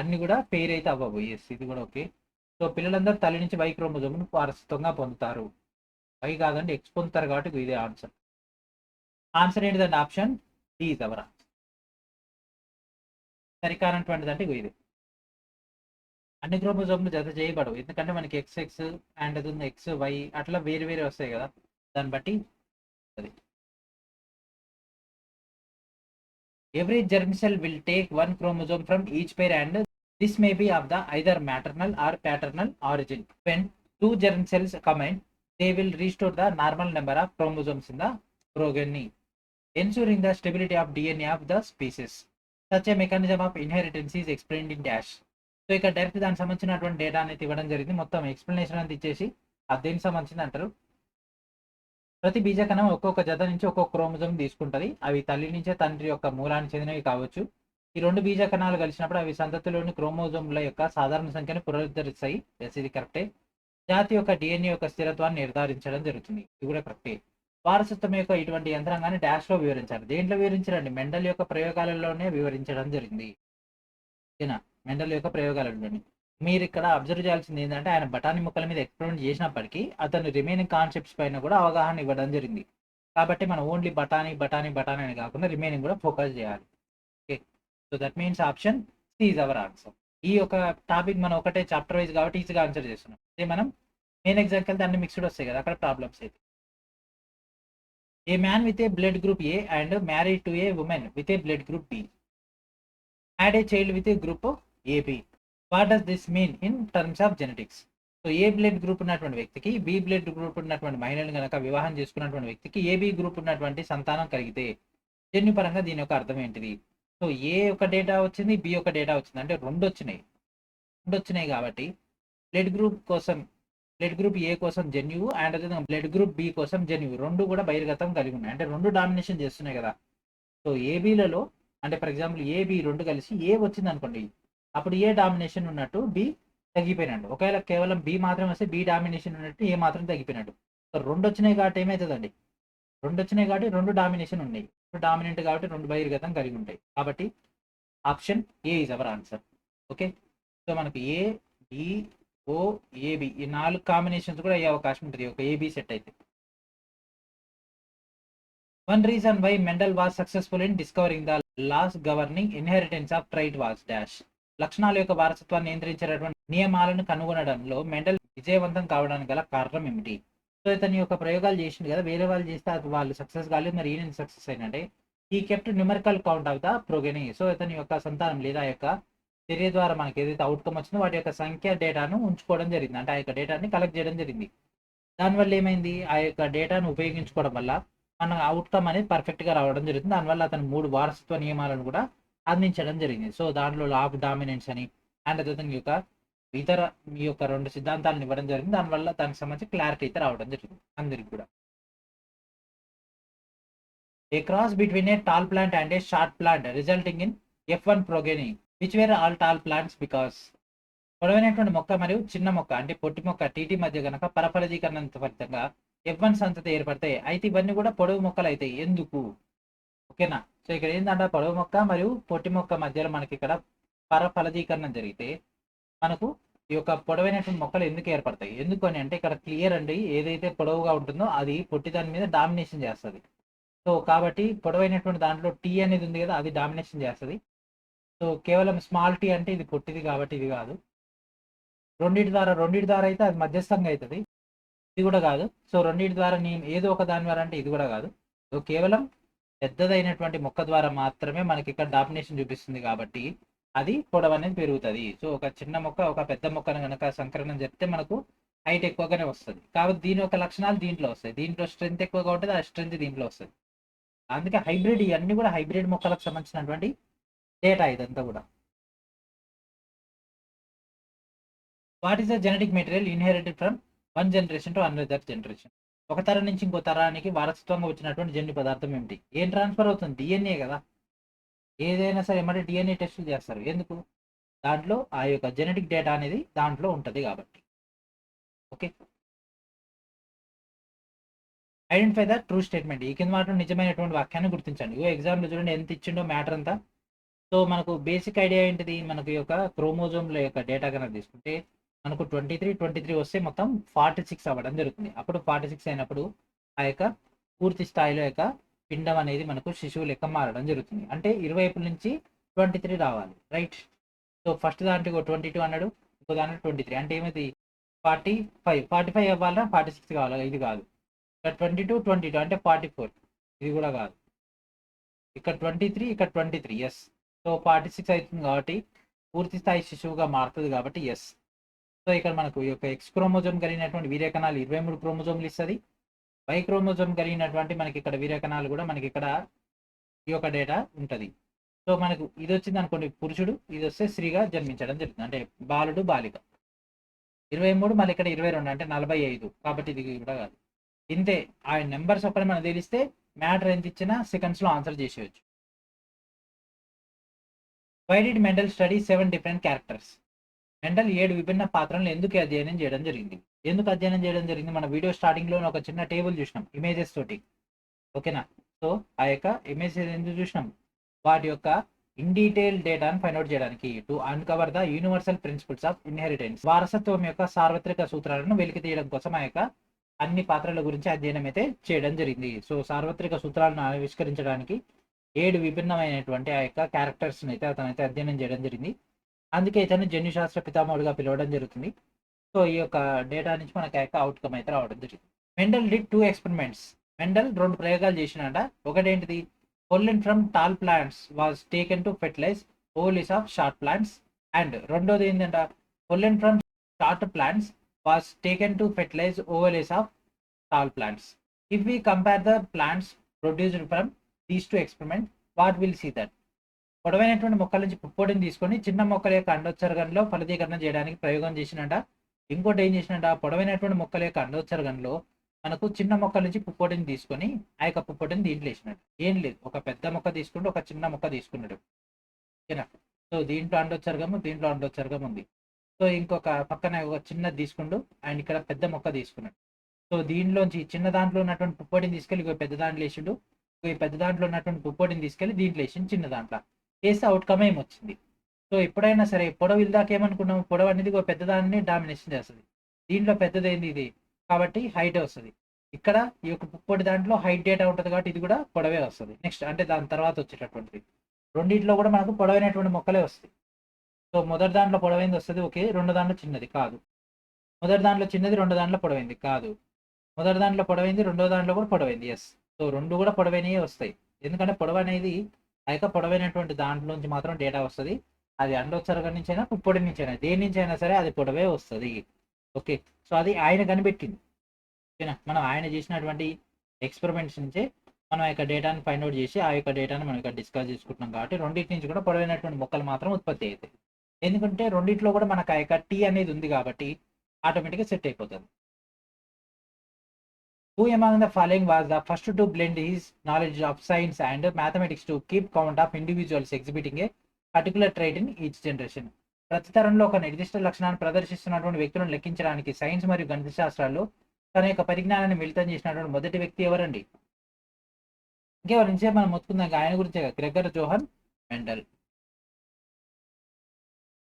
అన్ని కూడా పేరు అయితే అవ్వవు. ఎస్, ఇది కూడా ఓకే. సో పిల్లలందరూ తల్లి నుంచి Y క్రోమోజోమును వారసత్వంగా పొందుతారు. Y కాదండి, X పొందుతారు కాబట్టి ఇదే ఆన్సర్. ఆన్సర్ ఏంటిదండి? Option D is our answer. సరికానటువంటిది అంటే ఇది. అన్ని క్రోమోజోమ్లు జత చేయబడవు, ఎందుకంటే మనకి XX అండ్ అది XY అట్లా వేరు వేరే వస్తాయి కదా, దాన్ని బట్టి అది. Every germ cell will take 1 chromosome from each pair and this may be of the either maternal or paternal origin. When 2 germ cells combine, they will restore the normal number of chromosomes in the progeny, ensuring the stability of DNA of the species. Such a mechanism of inheritance is explained in dash. So ఇక్కడ direct దానికి సంబంధించినటువంటి data అనేది ఇవ్వడం జరిగింది. మొత్తం explanation అనేది ఇచ్చేసి అది దేనికి సంబంధించింది అంటారు. ప్రతి బీజకణం ఒక్కొక్క జత నుంచి ఒక్కొక్క క్రోమోజోమ్ తీసుకుంటది. అవి తల్లి నుంచే తండ్రి యొక్క మూలానికి చెందినవి కావచ్చు. ఈ 2 బీజకణాలు కలిసినప్పుడు అవి సంతతిలోని క్రోమోజోమ్ల యొక్క సాధారణ సంఖ్యను పునరుద్ధరిస్తాయి. ఎస్, ఇది కరెక్టే. జాతి యొక్క డిఎన్ఏ యొక్క స్థిరత్వాన్ని నిర్ధారించడం జరుగుతుంది. ఇది కూడా కరెక్టే. వారసత్వం యొక్క ఇటువంటి యంత్రాంగాన్ని డాష్ లో వివరించారు. దేంట్లో వివరించారండి? మెండల్ యొక్క ప్రయోగాలలోనే వివరించడం జరిగింది. ఓకేనా, మెండల్ యొక్క ప్రయోగాలలోని. మీరు ఇక్కడ అబ్జర్వ్ చేయాల్సింది ఏంటంటే ఆయన బఠానీ ముక్కల మీద ఎక్స్పెరిమెంట్ చేసినప్పటికీ అతను రిమైనింగ్ కాన్సెప్ట్స్ పైన కూడా అవగాహన ఇవ్వడం జరిగింది. కాబట్టి మనం ఓన్లీ బఠానీ అని కాకుండా రిమైనింగ్ కూడా ఫోకస్ చేయాలి. Okay, so that means option C is our answer. ఈ యొక్క టాపిక్ మనం ఒకటే చాప్టర్ వైజ్ కాబట్టి ఈజీగా ఆన్సర్ చేస్తున్నాం. అదే మనం మెయిన్ ఎగ్జామ్కి వెళ్తే అన్ని మిక్స్డ్ వస్తాయి కదా, అక్కడ ప్రాబ్లమ్స్ అయితే a man with a blood group A and married to a woman with a blood group B had a child with a group AB. What does this mean in terms of genetics? So A blood group ఉన్నటువంటి వ్యక్తికి B blood group ఉన్నటువంటి మహిళను కనుక వివాహం చేసుకున్నటువంటి వ్యక్తికి AB group ఉన్నటువంటి సంతానం కలిగితే జన్యుపరంగా దీని యొక్క అర్థం ఏంటిది? సో ఏ ఒక డేటా వచ్చింది, బి ఒక డేటా వచ్చింది, అంటే రెండు వచ్చినాయి కాబట్టి బ్లడ్ గ్రూప్ కోసం బ్లడ్ గ్రూప్ ఏ కోసం జన్యువు అండ్ అదేవిధంగా బ్లడ్ గ్రూప్ బి కోసం జన్యువు రెండు కూడా బహిర్గతం కలిగి ఉన్నాయి, అంటే రెండు డామినేషన్ చేస్తున్నాయి కదా. సో ఏబీలలో అంటే ఫర్ ఎగ్జాంపుల్ ఏబి రెండు కలిసి ఏ వచ్చింది అనుకోండి, అప్పుడు ఏ డామినేషన్ ఉన్నట్టు బి తగ్గిపోయినట్టు. ఒకవేళ కేవలం బి మాత్రం వస్తే బి డామినేషన్ ఉన్నట్టు ఏ మాత్రం తగ్గిపోయినట్టు. సో రెండు వచ్చినాయి కాబట్టి ఏమవుతుందండి, రెండు వచ్చినాయి కాబట్టి రెండు డామినేషన్ ఉన్నాయి, రెండు డామినెంట్ కాబట్టి రెండు బహిర్గతం కలిగి ఉంటాయి. కాబట్టి option A is our answer. Okay, so మనకు ఏ బి ఓ ఏబి ఈ 4 కాంబినేషన్స్ కూడా అయ్యే అవకాశం ఉంటుంది ఒక ఏబి సెట్ అయితే. One reason why Mendel was successful in discovering the laws governing inheritance of trait was dash. లక్షణాల యొక్క వారసత్వాన్ని నియంత్రించేటటువంటి నియమాలను కనుగొనడంలో మెండల్ విజయవంతం కావడానికి గల కారణం ఏమిటి? సో ఇతని యొక్క ప్రయోగాలు చేసింది కదా, వేరే వాళ్ళు చేస్తే అది వాళ్ళు సక్సెస్ కాలేదు, మరి ఈయన సక్సెస్ అయినట్టే. ఈ kept numerical count of the progeny. So ఇతని యొక్క సంతానం లేదా యొక్క చర్య ద్వారా మనకి ఏదైతే అవుట్కమ్ వచ్చిందో వాటి యొక్క సంఖ్య డేటాను ఉంచుకోవడం జరిగింది, అంటే ఆ యొక్క డేటాని కలెక్ట్ చేయడం జరిగింది. దానివల్ల ఏమైంది, ఆ యొక్క డేటాను ఉపయోగించుకోవడం వల్ల మన అవుట్కమ్ అనేది పర్ఫెక్ట్గా రావడం జరుగుతుంది. దానివల్ల అతను 3 వారసత్వ నియమాలను కూడా అందించడం జరిగింది. సో దాంట్లో లా ఆఫ్ డామినెన్స్ అని అండ్ అదేవిధంగా యొక్క ఇతర మీ యొక్క 2 సిద్ధాంతాలను ఇవ్వడం జరిగింది. దానివల్ల దానికి సంబంధించి క్లారిటీ అయితే రావడం జరిగింది అందరికి కూడా. A cross between a tall plant and a short plant resulting in F1 progeny which were all tall plants because. పొడవైనటువంటి మొక్క మరియు చిన్న మొక్క అంటే పొట్టి మొక్క టీటీ మధ్య గనక పరఫలజీకరణ ఫలితంగా F1 సంతతి ఏర్పడతాయి. అయితే ఇవన్నీ కూడా పొడవు మొక్కలు అవుతాయి. ఎందుకు? ఓకేనా. సో ఇక్కడ ఏంటంటే పొడవు మొక్క మరియు పొట్టి మొక్క మధ్యలో మనకి ఇక్కడ పరఫలజీకరణ జరిగితే మనకు ఈ యొక్క పొడవైనటువంటి మొక్కలు ఎందుకు ఏర్పడతాయి, ఎందుకు అని అంటే ఇక్కడ క్లియర్ అండి, ఏదైతే పొడవుగా ఉంటుందో అది పొట్టి దాని మీద డామినేషన్ చేస్తుంది. సో కాబట్టి పొడవైనటువంటి దాంట్లో టీ అనేది ఉంది కదా, అది డామినేషన్ చేస్తుంది. సో కేవలం స్మాల్ టీ అంటే ఇది పొట్టిది కాబట్టి ఇది కాదు. రెండింటి ద్వారా అయితే అది మధ్యస్థంగా అవుతుంది, ఇది కూడా కాదు. సో రెండింటి ద్వారా నేను ఏదో ఒక దాని ద్వారా అంటే ఇది కూడా కాదు. సో కేవలం పెద్దదైనటువంటి మొక్క ద్వారా మాత్రమే మనకి ఇక్కడ డామినేషన్ చూపిస్తుంది కాబట్టి అది పొడవు అనేది పెరుగుతుంది. సో ఒక చిన్న మొక్క ఒక పెద్ద మొక్కను కనుక సంకరణం చెప్తే మనకు హైట్ ఎక్కువగానే వస్తుంది. కాబట్టి దీని యొక్క లక్షణాలు దీంట్లో వస్తాయి, దీంట్లో స్ట్రెంత్ ఎక్కువగా ఉంటుంది, ఆ స్ట్రెంత్ దీంట్లో వస్తుంది. అందుకే హైబ్రిడ్ ఇవన్నీ కూడా హైబ్రిడ్ మొక్కలకు సంబంధించినటువంటి డేటా ఇదంతా కూడా. What is the genetic material inherited from one generation to another generation? ఒక తరం నుంచి ఇంకో తరానికి వారసత్వంగా వచ్చినటువంటి జన్యు పదార్థం ఏమిటి? ఏం ట్రాన్స్ఫర్ అవుతుంది? డిఎన్ఏ కదా. ఏదైనా సరే మరి డిఎన్ఏ టెస్టులు చేస్తారు ఎందుకు? దాంట్లో ఆ యొక్క జెనెటిక్ డేటా అనేది దాంట్లో ఉంటుంది కాబట్టి. Okay, identify the true statement. ఈ కింద మాత్రం నిజమైనటువంటి వాక్యాన్ని గుర్తించండి. ఎగ్జామ్లో చూడండి ఎంత ఇచ్చిండో మ్యాటర్ అంతా. సో మనకు బేసిక్ ఐడియా ఏంటిది, మనకు ఈ యొక్క క్రోమోజోమ్ల యొక్క డేటా కనుక తీసుకుంటే మనకు 23 వస్తే మొత్తం 46 అవ్వడం జరుగుతుంది. అప్పుడు 46 అయినప్పుడు ఆ యొక్క పూర్తి స్థాయిలో యొక్క పిండం అనేది మనకు శిశువు లెక్క మారడం జరుగుతుంది. అంటే ఇరువైపుల నుంచి 23 రావాలి, రైట్. సో ఫస్ట్ దాంట్లో 22 అన్నాడు, ఇంకో దాంట్లో 23 అంటే ఏమైంది 45 అవ్వాలా, 46 కావాలా, ఇది కాదు. ఇక్కడ 22 అంటే 44, ఇది కూడా కాదు. ఇక్కడ 23 ఎస్. సో 46 అవుతుంది కాబట్టి పూర్తి స్థాయి శిశువుగా మారుతుంది కాబట్టి ఎస్. సో ఇక్కడ మనకు ఈ యొక్క ఎక్స్ క్రోమోజోమ్ కలిగినటువంటి వీర్యకణాలు 23 క్రోమోజోమ్లు ఇస్తుంది. వై క్రోమోజోమ్ కలిగినటువంటి మనకి ఇక్కడ వీర్యకణాలు కూడా మనకి ఇక్కడ ఈ యొక్క డేటా ఉంటుంది. సో మనకు ఇది వచ్చింది అనుకోండి పురుషుడు, ఇది వస్తే స్త్రీగా జన్మించడం జరుగుతుంది, అంటే బాలుడు బాలిక. 23 మళ్ళీ ఇక్కడ 22 అంటే 45, కాబట్టి ఇది కూడా కాదు. ఇంతే, ఆ నెంబర్స్ ఒక్కడే మనకు తెలిస్తే మ్యాటర్ ఎంత ఇచ్చినా సెకండ్స్లో ఆన్సర్ చేసేయచ్చు. Why did Mendel study 7 different characters? Mendel 7 విభిన్న పాత్రలను ఎందుకు అధ్యయనం చేయడం జరిగింది? మన వీడియో స్టార్టింగ్లో ఒక చిన్న టేబుల్ చూసినాం ఇమేజెస్ తోటి, ఓకేనా. సో ఆ యొక్క ఇమేజెస్ ఎందుకు చూసినాం, వాటి యొక్క ఇన్ డీటెయిల్ డేటాను ఫైండ్ అవుట్ చేయడానికి, to uncover the universal principles of inheritance, వారసత్వం యొక్క సార్వత్రిక సూత్రాలను వెలికి తీయడం కోసం ఆ యొక్క అన్ని పాత్రల గురించి అధ్యయనం అయితే చేయడం జరిగింది. సో సార్వత్రిక సూత్రాలను ఆవిష్కరించడానికి 7 విభిన్నమైనటువంటి ఆ యొక్క క్యారెక్టర్స్ని అయితే అతనైతే అధ్యయనం చేయడం జరిగింది. అందుకే ఇతను జన్యుశాస్త్ర పితామహుడుగా పిలవడం జరుగుతుంది. సో ఈ యొక్క డేటా నుంచి మనకి యొక్క అవుట్కమ్ అయితే రావడం జరిగింది. Mendel did 2 experiments. మెండల్ 2 ప్రయోగాలు చేసినాడ. ఒకటేంటిది, pollen from tall plants was taken to fertilize ovules of short plants. And రెండోది ఏంటంట, pollen from short plants was taken to fertilize ovules of tall plants. If we compare the plants produced from these two experiment, what will see that. పొడవైనటువంటి మొక్కల నుంచి పుప్పొడిని తీసుకొని చిన్న మొక్కల యొక్క అండోత్సర్గంలో ఫలదీకరణ చేయడానికి ప్రయోగం చేసినట. ఇంకోటి ఏం చేసినట, పొడవైనటువంటి మొక్కల యొక్క అండోత్సర్గంలో మనకు చిన్న మొక్కల నుంచి పుప్పొడిని తీసుకొని ఆ యొక్క పుప్పొడిని దీంట్లో వేసినాడు. ఏం లేదు, ఒక పెద్ద మొక్క తీసుకుంటూ ఒక చిన్న మొక్క తీసుకున్నాడు. ఓకేనా. సో దీంట్లో అండోత్సర్గము, దీంట్లో అండోత్సర్గం ఉంది. సో ఇంకొక పక్కన ఒక చిన్నది తీసుకుంటూ ఆయన ఇక్కడ పెద్ద మొక్క తీసుకున్నాడు. సో దీంట్లోంచి చిన్న దాంట్లో ఉన్నటువంటి పుప్పొడిని తీసుకెళ్ళి ఇంకో పెద్ద దాంట్లో వేసిండు. ఈ పెద్ద దాంట్లో ఉన్నటువంటి పుప్పొడిని తీసుకెళ్ళి దీంట్లో వేసిండు చిన్న దాంట్లో వేస్తే అవుట్కమ్ ఏమొచ్చింది. సో ఎప్పుడైనా సరే పొడవు ఇందాక ఏమనుకున్నాము, పొడవు అనేది ఒక పెద్ద దాన్ని డామినేషన్ చేస్తుంది. దీంట్లో పెద్దదైంది ఇది కాబట్టి హైట్ వస్తుంది. ఇక్కడ ఈ యొక్క పుప్పొడి దాంట్లో హైట్ డేటా ఉంటుంది కాబట్టి ఇది కూడా పొడవే వస్తుంది. నెక్స్ట్ అంటే దాని తర్వాత వచ్చేటటువంటిది రెండింటిలో కూడా మనకు పొడవైనటువంటి మొక్కలే వస్తాయి. సో మొదటి దాంట్లో పొడవైంది వస్తుంది, ఓకే. రెండో దాంట్లో చిన్నది కాదు. మొదటి దాంట్లో చిన్నది, రెండో దాంట్లో పొడవైంది కాదు. మొదటి దాంట్లో పొడవైంది, రెండో దాంట్లో కూడా పొడవైంది, ఎస్. సో రెండు కూడా పొడవైనవి వస్తాయి. ఎందుకంటే పొడవు అనేది ఆ యొక్క పొడవైనటువంటి దాంట్లోంచి మాత్రం డేటా వస్తుంది. అది అండోత్సర్గం నుంచి అయినా పుప్పొడి నుంచి అయినా దేని నుంచి అయినా సరే అది పొడవే వస్తుంది. ఓకే. సో అది ఆయన కనిపెట్టింది. ఓకేనా. మనం ఆయన చేసినటువంటి ఎక్స్పెరిమెంట్స్ నుంచే మనం ఆ యొక్క డేటాని ఫైండ్ అవుట్ చేసి ఆ యొక్క డేటాని మనం ఇక్కడ డిస్కస్ చేసుకుంటున్నాం కాబట్టి రెండింటి నుంచి కూడా పొడవైనటువంటి మొక్కలు మాత్రం ఉత్పత్తి అవుతాయి. ఎందుకంటే రెండింటిలో కూడా మనకు ఆ యొక్క టీ అనేది ఉంది కాబట్టి ఆటోమేటిక్గా సెట్ అయిపోతుంది. Who among the following was the first to blend his knowledge of science and mathematics to keep count of individuals exhibiting a particular trait in each generation? ప్రతి తరంలో ఒక నిర్దిష్ట లక్షణాన్ని ప్రదర్శిస్తున్నటువంటి వ్యక్తులను లెక్కించడానికి సైన్స్ మరియు గణిత శాస్త్రాల్లో తన యొక్క పరిజ్ఞానాన్ని మిళితం చేసినటువంటి మొదటి వ్యక్తి ఎవరండి? ఇంకెవరి నుంచే మనం మొత్తుకుందాం, ఆయన గురించే, Gregor Johann Mendel.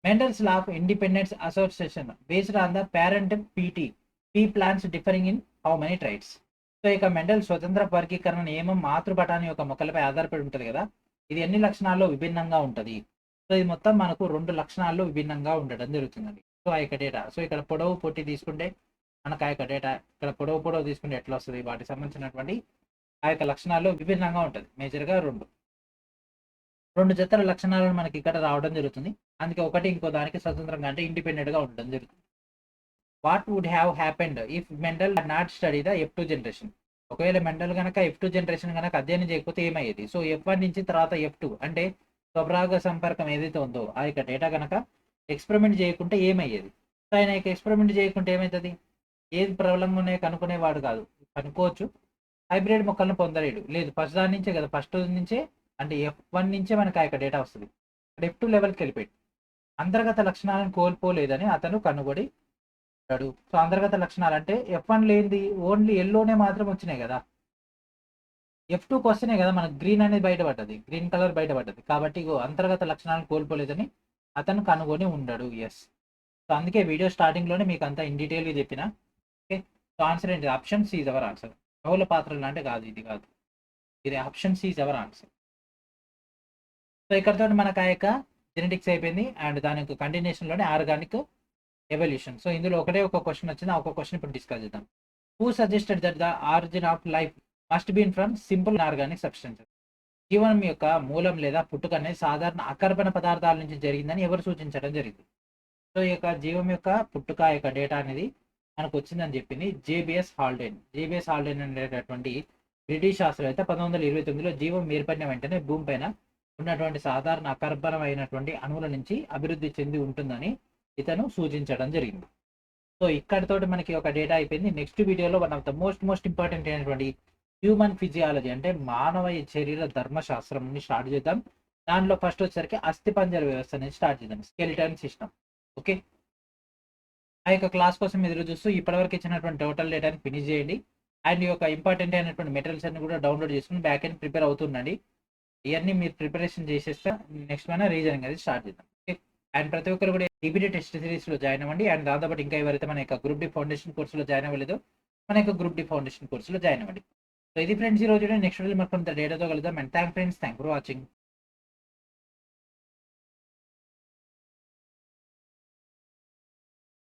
Mendel's law of independence association based on the parent PT. P plants differing in how many traits? So ఇక మెండల్ స్వతంత్ర వర్గీకరణ నియమం మాతృబటాని యొక్క మొక్కలపై ఆధారపడి ఉంటుంది కదా, ఇది ఎన్ని లక్షణాల్లో విభిన్నంగా ఉంటుంది. సో ఇది మొత్తం మనకు 2 లక్షణాల్లో విభిన్నంగా ఉండడం జరుగుతుందండి. సో ఆ యొక్క డేటా, సో ఇక్కడ పొడవు పొట్టి తీసుకుంటే మనకు ఆ యొక్క డేటా, ఇక్కడ పొడవు తీసుకుంటే ఎట్లా వస్తుంది, వాటికి సంబంధించినటువంటి ఆ యొక్క లక్షణాల్లో విభిన్నంగా ఉంటుంది. మేజర్గా రెండు జతల లక్షణాలను మనకి ఇక్కడ రావడం జరుగుతుంది. అందుకే ఒకటి ఇంకో దానికి స్వతంత్రంగా అంటే ఇండిపెండెంట్గా ఉండడం జరుగుతుంది. What would have happened if Mendel not study the F2 generation? ఒకవేళ మెండల్ కనుక F2 జనరేషన్ కనుక అధ్యయనం చేయకపోతే ఏమయ్యేది? సో F1 నుంచి తర్వాత F2 అంటే స్వభాగ సంపర్కం ఏదైతే ఉందో ఆ యొక్క డేటా కనుక ఎక్స్పెరిమెంట్ చేయకుంటే ఏమయ్యేది? సో ఆయన ఎక్స్పెరిమెంట్ చేయకుంటే ఏమవుతుంది? ఏది ప్రబలంగా ఉన్నాయో కనుక్కునేవాడు కాదు, కనుక్కోవచ్చు. హైబ్రిడ్ మొక్కలను పొందలేడు, లేదు ఫస్ట్ దాని నుంచే కదా, ఫస్ట్ నుంచే అంటే F1 నుంచే మనకు ఆ యొక్క డేటా వస్తుంది. F2 లెవెల్కి వెళ్ళిపోయి అంతర్గత లక్షణాలను కోల్పోలేదని అతను కనుగొడి ఉంటాడు. సో అంతర్గత లక్షణాలు అంటే F1 లేనిది ఓన్లీ ఎల్లోనే మాత్రం వచ్చినాయి కదా, F2కి వస్తేనే కదా మనకు గ్రీన్ అనేది బయటపడ్డది, గ్రీన్ కలర్ బయటపడ్డది. కాబట్టి అంతర్గత లక్షణాలను కోల్పోలేదని అతను కనుగొని ఉండడు. ఎస్. సో అందుకే వీడియో స్టార్టింగ్లోనే మీకు అంతా ఇన్ డీటెయిల్గా చెప్పిన. ఓకే. సో ఆన్సర్ ఏంటి? Option C is our answer. బహుళ పాత్రలు అంటే కాదు, ఇది కాదు, ఇది option C is our answer. So ఇక్కడతో మనకు ఆ యొక్క జెనెటిక్స్ అయిపోయింది అండ్ దాని యొక్క కంటిన్యూషన్లోనే ఆర్గానిక్ ఎవల్యూషన్. సో ఇందులో ఒకటే ఒక క్వశ్చన్ వచ్చింది, ఆ ఒక క్వశ్చన్ ఇప్పుడు డిస్కస్ చేద్దాం. Who suggested that the origin of life must been from simple organic substances? జీవనం యొక్క మూలం లేదా పుట్టుక అనేది సాధారణ అకర్బన పదార్థాల నుంచి జరిగిందని ఎవరు సూచించడం జరిగింది? సో ఈ యొక్క జీవం యొక్క పుట్టుక యొక్క డేటా అనేది మనకు వచ్చిందని చెప్పింది జేబిఎస్ హాల్డేన్. జేబిఎస్ హాల్డేన్ అనేటటువంటి బ్రిటిష్ శాస్త్రవేత్త 1929లో జీవం ఏర్పడిన వెంటనే భూమిపైన ఉన్నటువంటి సాధారణ అకర్బనమైనటువంటి అణువుల నుంచి అభివృద్ధి చెంది ఉంటుందని ఇతను సూచించడం జరిగింది. సో ఇక్కడితోటి మనకి ఒక డేటా అయిపోయింది. నెక్స్ట్ వీడియోలో one of the most important అయినటువంటి హ్యూమన్ ఫిజియాలజీ అంటే మానవ శరీర ధర్మశాస్త్రంని స్టార్ట్ చేద్దాం. దానిలో ఫస్ట్ వచ్చేసరికి అస్థిపంజర వ్యవస్థ అనేది స్టార్ట్ చేద్దాం, స్కెలిటన్ సిస్టమ్. ఓకే. ఆ యొక్క క్లాస్ కోసం ఎదురు చూస్తూ ఇప్పటివరకు ఇచ్చినటువంటి టోటల్ డేటాని ఫినిష్ చేయండి. అండ్ ఈ యొక్క ఇంపార్టెంట్ అయినటువంటి మెటీరియల్స్ అన్ని కూడా డౌన్లోడ్ చేసుకుని బ్యాక్ ఎండ్ ప్రిపేర్ అవుతుండండి. ఇవన్నీ మీరు ప్రిపరేషన్ చేసేస్తే నెక్స్ట్ మన రీజనింగ్ అది స్టార్ట్ చేద్దాం. ఓకే. అండ్ ప్రతి ఒక్కరు కూడా డిబిటీ టెస్ట్ సిరీస్లో జాయిన్ అవ్వండి. అండ్ దాంతోపాటు ఇంకా ఎవరైతే మన యొక్క గ్రూప్ డి ఫౌండేషన్ కోర్సులో జాయిన్ అవ్వలేదో మన యొక్క గ్రూప్ డి ఫౌండేషన్ కోర్సులో జాయిన్ అవ్వండి. సో ఇది ఫ్రెండ్స్ ఈ రోజు. నెక్స్ట్ వీడియో మనకు కొంత డేటాతో కలుద్దాం. And thank for watching.